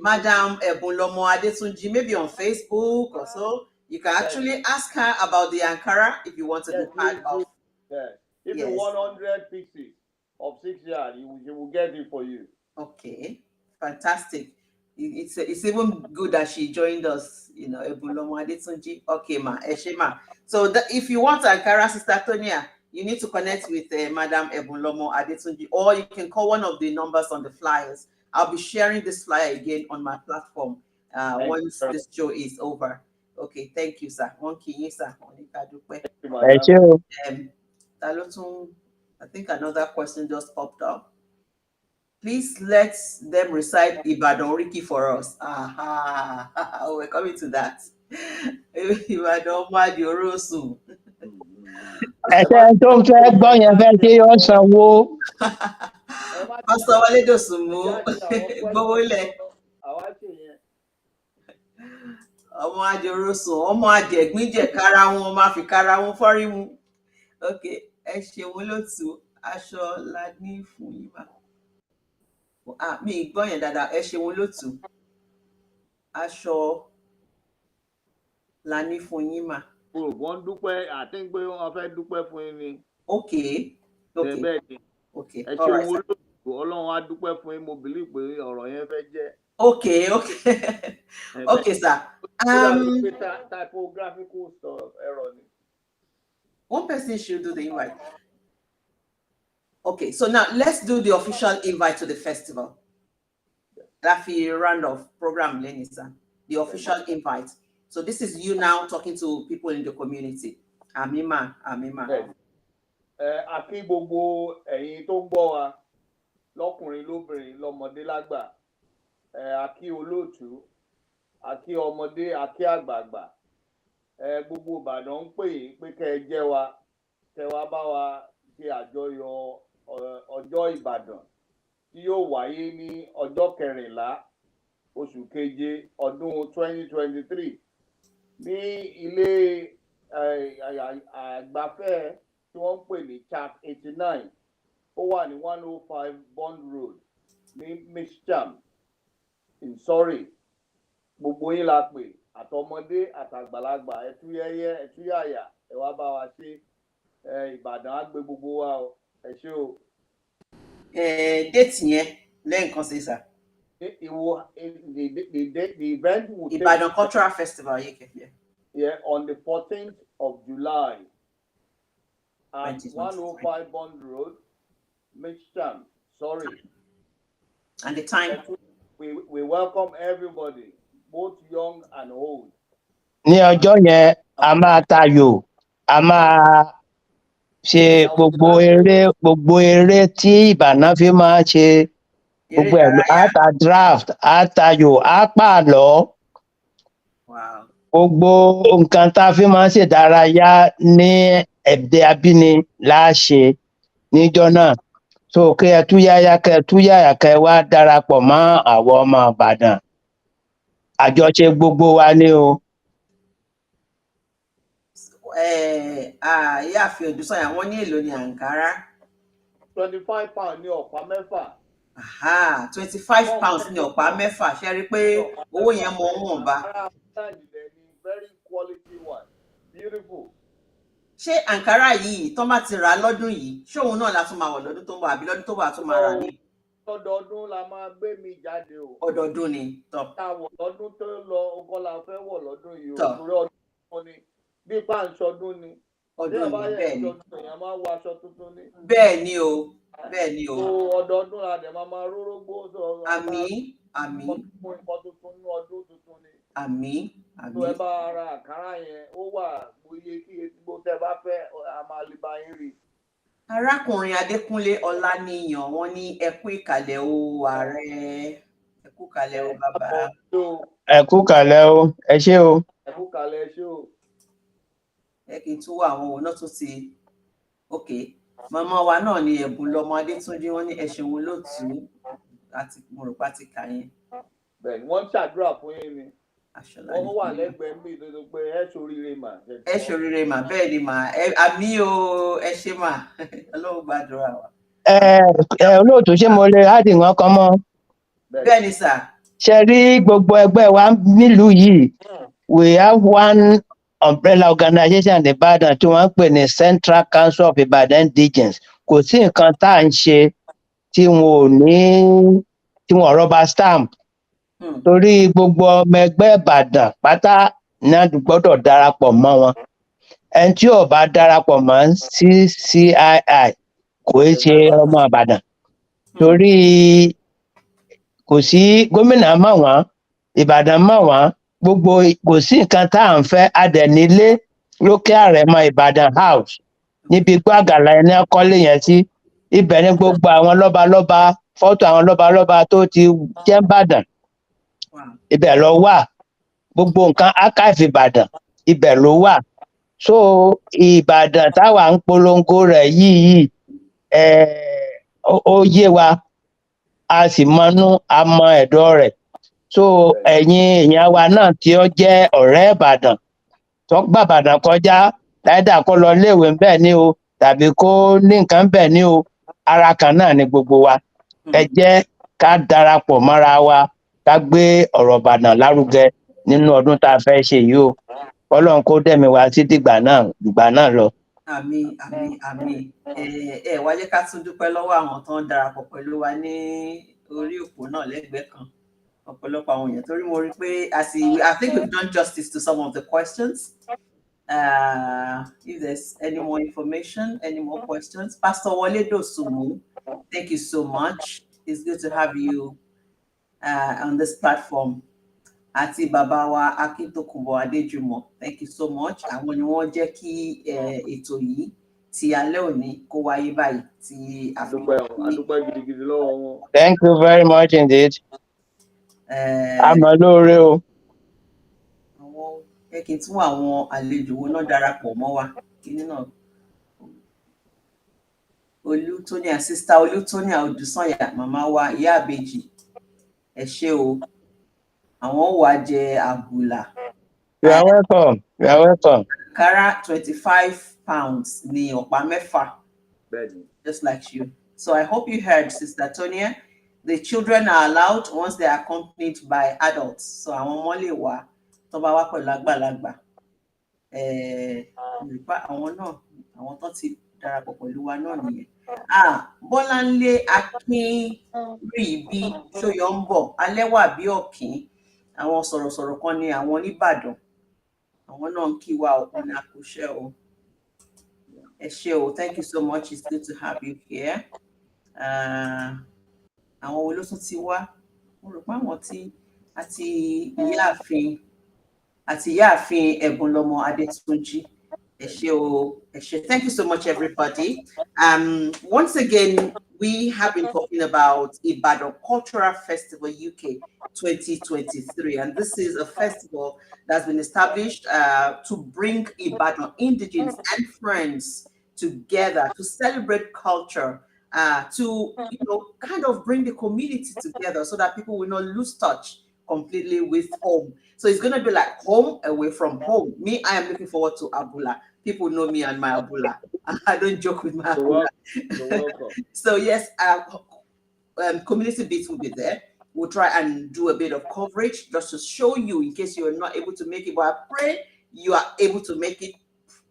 Madam Ebunlomo Adetunji, maybe on Facebook or so, you can actually ask her about the Ankara if you want to be part of. If you want 100 pieces of 6 yards, she will get it for you. Okay, fantastic. It's even good that she joined us, Ebunlomo Adetunji. Okay, ma, Eshema. So if you want Ankara, Sister Tonia, you need to connect with Madam Ebunlomo Adetunji, or you can call one of the numbers on the flyers. I'll be sharing this flyer again on my platform once this show is over. Okay, thank you, sir. One key, sir. Thank you. I think another question just popped up. Please let them recite Ibadan Oriki for us. Aha, we're coming to that. Ibadan Madi Orosu. Ẹ̀ṣẹ̀ tó ń fẹ́ gbọ́ yẹn fẹ́ ṣe yọ sanwó. Pastor Wale Dosunmu, gbówólẹ̀. Ọmọ Adorosun, ọmọ Ajẹ̀gbín kára wọn, máa fi kára wọn fọ́rí mu. Ok, ẹ ṣeun lótú, aṣọ la ní fún yín bá. Mi gbọ́ yẹn dáadáa, ẹ ṣeun lótú. Aṣọ la ní fún yín mà. Wọ́n dúpẹ́, àti pé wọ́n fẹ́ dúpẹ́ fún yín ni. Ok. Ẹ ṣeun olóòtú, Ọlọ́run á dúpẹ́ fún yín, mo believe pé ọ̀rọ̀ yẹn fẹ́ jẹ́. Okay. Okay, sir. Typographical stuff, error. One person should do the invite. Okay, so now let's do the official invite to the festival. That round of program, Lenny, sir. The official invite. So this is you now talking to people in the community. Amima. Àkí gbogbo ẹ̀yin tó ń gbọ́ wa, lọ́kùnrin lóbìnrin, lọ́mọdé lágbà. Àkí olóòtú, àkí ọmọdé, àkí àgbààgbà. Gbogbo Ìbàdàn ń pè yín pé kẹ́ ẹ jẹ́ wa, kẹ́ wá bá wa ṣe àjọyọ̀ ọjọ́ Ìbàdàn tí yóò wáyé ní ọjọ́ 14 oṣù keje ọdún 2023 ní ilé àgbàfẹ́ tí wọ́n ń pè ní Chat 89 ó wà ní 105 Bond Road ní Mischam in Surrey. Gbogbo yín la pè, àtọmọdé àtàgbàlagbà, ẹtúyẹyẹ ẹtúyàyà, ẹ wá bá wa ṣe. Ìbàdàn á gbé gbogbo wa o, ẹ ṣé o. Déètì yẹn lẹ́ẹ̀kan sí sà. The event will take Ibadan Cultural Festival, yeah, on the 14th of July at 105 Bond Road, Mischam, Surrey. And the time? We welcome everybody, both young and old. Ní ọjọ́ yẹn, a máa tayò, a máa ṣe gbogbo eré tí Ìbàdàn fi máa ṣe gbogbo ẹ̀, a ta draft, a tayò, a pàlọ́. Gbogbo nǹkan tá a fi máa ń ṣèdárayá ní èdè abíni láṣẹ níjọ́ náà. So kí ẹ túyáyá kẹ́ wá darapọ̀ mọ́ àwọn ọmọ Ìbàdàn. Àjọṣe gbogbo wa ni o. Ìyáàfin Odùsànyà wọ́n ní èlò ní àǹkárá. £25 ní ọ̀pá mẹ́fà. 25 pounds ní ọ̀pá mẹ́fà. Ṣé rí pé owó yẹn mọ wọ́n bá. Very quality one, beautiful. Ṣé àǹkárá yìí tó máa ti rà lọ́dún yìí, ṣé òun náà la tún máa wọ̀ lọ́dún tó ń bọ̀ àbí lọ́dún tó bọ̀ tún máa rà ní? Ọdọọdún la máa gbé mi jáde o. Ọdọọdún ni. Táwọ̀ lọ́dún tó lọ ọgọ́ la fẹ́ wọ̀ lọ́dún yìí o. Torí ọdún ni bí pàǹṣọdún ni. Ọdún ni bẹ́ẹ̀ ni. Èèyàn máa wọ aṣọ tuntun ni. Bẹ́ẹ̀ ni o. Bẹ́ẹ̀ ni o. Ọdọọdún la dẹ̀ máa rórógbó. Àmín. Nǹkan tuntun ní ọdún tuntun ni. Àmín. Tó ẹ bá ara àkàrà yẹn, ó wà bóyá kí etígbó tẹ bá fẹ́, a máa lè bá yín rí. Arákùnrin Adékúnlé Ọláníyàn wọ́n ní ẹ kú ìkàlẹ̀ o ààrẹ, ẹ kú ìkàlẹ̀ o bàbá. Ẹ kú ìkàlẹ̀ o, ẹ ṣé o. Ẹ kú ìkàlẹ̀, ẹ ṣé o. Ẹ kí n tún wá àwọn òun náà tún ti màmá wa náà ni ẹ̀bùn lọmọ Adétúnjí wọ́n ní ẹ ṣeun lótú àti mo rò pé àti kà yẹn. Bẹ́ẹ̀ni wọ́n ń ṣàdúrà fún yín ni. Wọ́n wà lẹ́gbẹ̀ẹ́ mi tó pé ẹ ṣoríire mà. Ẹ ṣoríire mà, bẹ́ẹ̀ ni mà, àmì o, ẹ ṣé mà, Ọlọ́run gbàdúrà wa. Olóòtú ṣé mo lè hádìí wọn kan mọ́? Bẹ́ẹ̀ ni sà. Ṣé rí gbogbo ẹgbẹ́ wa nílùú yìí, we have one umbrella organization in Ibadan tí wọ́n ń pè ní Central Council of Ibadan Indigenes. Kò sí nǹkan tá à ń ṣe tí wọn ò rọ́bà stamp. Torí gbogbo ọmọ ẹgbẹ́ Ìbàdàn pátá náà gbọ́dọ̀ darapọ̀ mọ́ wọn. Ẹni tí ò bá darapọ̀ mọ́ CCII kò í ṣe ọmọ Ìbàdàn. Torí kò sí gómìnà mọ̀ wọ́n, Ìbàdàn mọ̀ wọ́n, gbogbo kò sí nǹkan tá à ń fẹ́ adẹ̀nílé lókè Àrẹ̀mọ Ìbàdàn House níbi gbàgàlà ẹni kọ́lé yẹn sí ibẹ̀ ní gbogbo àwọn lọ́balọ́ba fọ́tò àwọn lọ́balọ́ba tó ti jẹ́ Ìbàdàn ibẹ̀ ló wà gbogbo nǹkan archive Ìbàdàn ibẹ̀ ló wà so Ìbàdàn táwa ń polongo rẹ̀ yìí ó yé wa a sì mọnú a mọ ẹ̀dọ̀ rẹ̀ so ẹ̀yin èèyàn wa náà tí ó jẹ́ ọ̀rẹ́ Ìbàdàn tó gbà Ìbàdàn kọjá láìdá kó lọ léèwé bẹ́ẹ̀ ni o tàbí kó ní nǹkan bẹ́ẹ̀ ni o ara kan náà ni gbogbo wa ẹ jẹ́ ká darapọ̀ mọ́ra wa ká gbé ọ̀rọ̀ Ìbàdàn lárugẹ nínú ọdún tá a fẹ́ ṣe yìí o Ọlọ́run kó dẹ̀mí wa sí dìgbà náà lọ. Àmín àmín àmín wá jẹ́ ká tún dúpẹ́ lọ́wọ́ àwọn tó ń darapọ̀ pẹ̀lú wa ní orí òpó náà lẹ́gbẹ̀ẹ́ kan ọ̀pọ̀lọpọ̀ àwọn èèyàn torí mo rí pé I think we've done justice to some of the questions. If there's any more information, any more questions, Pastor Wole Dosumu, thank you so much. It's good to have you on this platform. Àti bàbá wa Akintokunbo Adéjùmọ̀, thank you so much. Àwọn ni wọ́n jẹ́ kí ètò yìí ti alẹ́ òní kó wáyé báyìí tí àdúpẹ́ gidigidi lọ́wọ́ wọn. Thank you very much indeed. Àmọ́ lóore o. Àwọn kí n tún àwọn àlejò wo náà darapọ̀ mọ́ wa kíní náà. Olútóníà, Sister Olútóníà Odùsànyà, màmá wa ìyá àbèjì, ẹ ṣé o. Àwọn wà jẹ àbùlà. You are welcome. You are welcome. Kara 25 pounds ní ọ̀pá mẹ́fà. Just like you. So I hope you heard, Sister Tonia. The children are allowed once they are accompanied by adults. So àwọn ọmọ lè wá tó bá wá pẹ̀lú àgbàlagbà. Àwọn náà, àwọn tó ti darapọ̀ pẹ̀lú wa náà nìyẹn. Bọ́láńlé Akínríbí Ṣóyọ̀ǹbọ̀, Alẹ́wà bí ọ̀kín. Àwọn sọ̀rọ̀sọ̀rọ̀ kan ní àwọn Oníbàdàn. Àwọn náà ń kí wa ọ̀pọ̀ ní àkóṣẹ́ o. Ẹ ṣé o, thank you so much. It's good to have you here. Àwọn wo ló tún ti wá? Mo rò pé àwọn tí àti ìyáàfin Ẹ̀bùnlọ́mọ Adétúnjí. Ẹ ṣé o, ẹ ṣé. Thank you so much, everybody. Once again, we have been talking about Ibadan Cultural Festival UK 2023, and this is a festival that's been established to bring Ibadan indigenes and friends together to celebrate culture, to kind of bring the community together so that people will not lose touch completely with home. So it's going to be like home away from home. Me, I am looking forward to Abula. People know me and my Abula. I don't joke with my Abula. So yes, community beats will be there. We'll try and do a bit of coverage just to show you in case you're not able to make it, but I pray you are able to make it.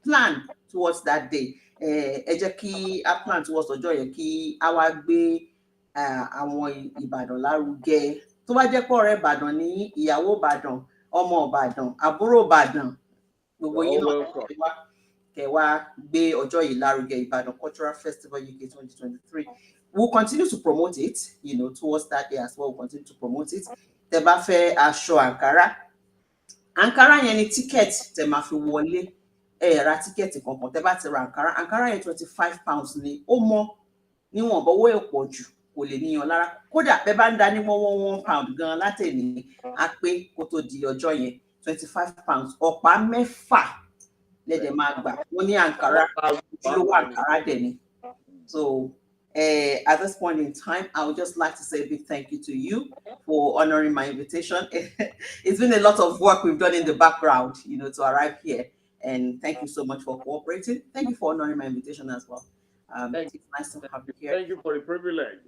Plan towards that day. Ẹ jẹ́ kí a plan towards ọjọ́ yẹn kí a wá gbé àwọn Ìbàdàn lárugẹ. Tó bá jẹ́ pé ọ̀rẹ́ Ìbàdàn ní ìyàwó Ìbàdàn, ọmọ Ìbàdàn, àbúrò Ìbàdàn, gbogbo yín náà kẹwàá gbé ọjọ́ yìí lárugẹ, Ìbàdàn Cultural Festival UK 2023. We'll continue to promote it, towards that day as well. We'll continue to promote it. Tẹ́ bá fẹ́ aṣọ Ankara yẹn ni ticket tẹ́ máa fi wọlé. Ra ticket kankan tẹ́ bá ti ra Ankara yẹn 25 pounds ni. Ó mọ́ níwọ̀n bọ́wọ́ ẹ̀ pọ̀ jù kò lè níyan lára. Kódà bẹ́ bá ń dání mọ́ 1 pound gan látẹ̀ní á pé kó tó di ọjọ́ yẹn 25 pounds. Ọ̀pá mẹ́fà lẹ́dẹ̀ máa gbà. Wọ́n ní Ankara ojúlówó Ankara dẹ̀ ni. So at this point in time, I would just like to say a big thank you to you for honoring my invitation. It's been a lot of work we've done in the background, to arrive here. And thank you so much for cooperating. Thank you for honoring my invitation as well. It's nice to have you here. Thank you for the privilege.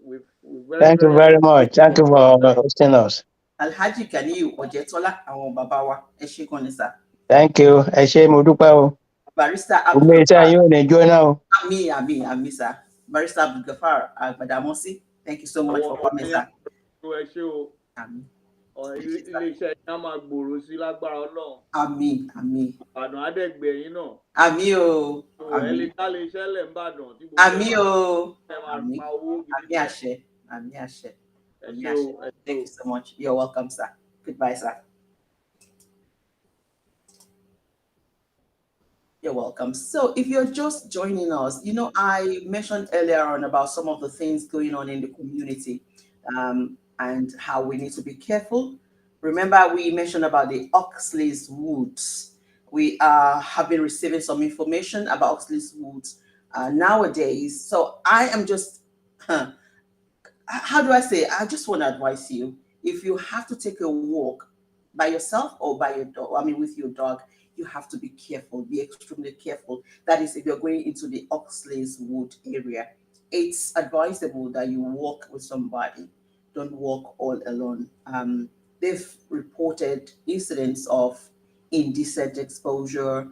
Thank you very much. Thank you for hosting us. Alhaji Ghaniyy Ojetola, àwọn bàbá wa, ẹ ṣé gan ni sir. Thank you. Ẹ ṣé, mo dúpẹ́ o. Barrister Abdul. Àmín, sir. Barrister Abdul Gafar, Gbadamosi, thank you so much for coming, sir. Àmín. Ilé-iṣẹ́ yẹn á máa gbòòrò sí lágbára Ọlọ́run. Àmín. Ìbàdàn adẹ́gbẹ̀yìn náà. Àmín o. Ẹ lè dá ilé-iṣẹ́ lẹ̀ ń bàdàn. Àmín o. Àmín àṣẹ. Thank you so much. You're welcome, sir. Goodbye, sir. You're welcome. So, if you're just joining us, I mentioned earlier on about some of the things going on in the community, and how we need to be careful. Remember, we mentioned about the Oxley's Woods. We have been receiving some information about Oxley's Woods nowadays. So, I am just how do I say? I just want to advise you, if you have to take a walk by yourself or by your dog, I mean, with your dog, you have to be careful, be extremely careful. That is, if you're going into the Oxley's Wood area, it's advisable that you walk with somebody. Don't walk all alone. They've reported incidents of indecent exposure,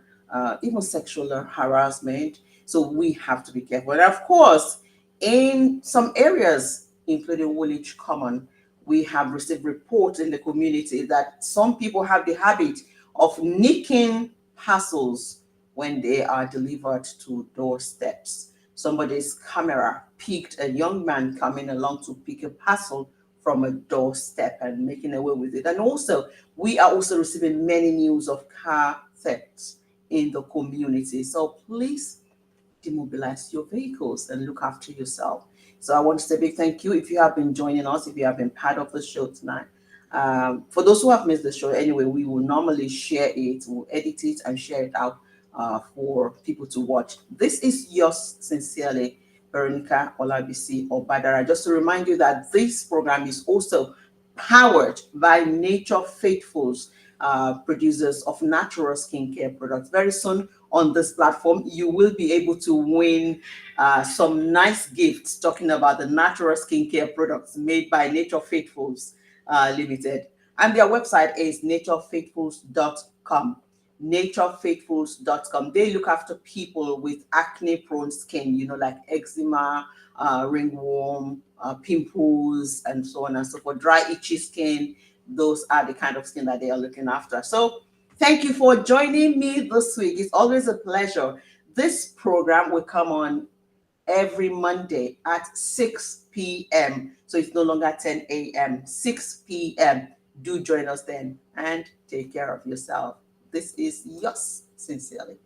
even sexual harassment. So we have to be careful. And of course, in some areas, including Woolwich Common, we have received reports in the community that some people have the habit of nicking parcels when they are delivered to doorsteps. Somebody's camera picked a young man coming along to pick a parcel from a doorstep and making away with it. And also, we are also receiving many news of car thefts in the community. So please demobilize your vehicles and look after yourself. So I want to say a big thank you if you have been joining us, if you have been part of the show tonight. For those who have missed the show, anyway, we will normally share it, we'll edit it and share it out for people to watch. This is yours sincerely, Veronica Olabisi or Badara. Just to remind you that this program is also powered by Nature Faithfuls, producers of natural skincare products. Very soon on this platform, you will be able to win some nice gifts talking about the natural skincare products made by Nature Faithfuls Limited. And their website is naturefaithfuls.com. Naturefaithfuls.com. They look after people with acne prone skin, like eczema, ringworm, pimples, and so on and so forth, dry, itchy skin. Those are the kind of skin that they are looking after. So, thank you for joining me this week. It's always a pleasure. This program will come on every Monday at 6 p.m. So it's no longer 10 a.m., 6 p.m. Do join us then and take care of yourself. This is yours sincerely.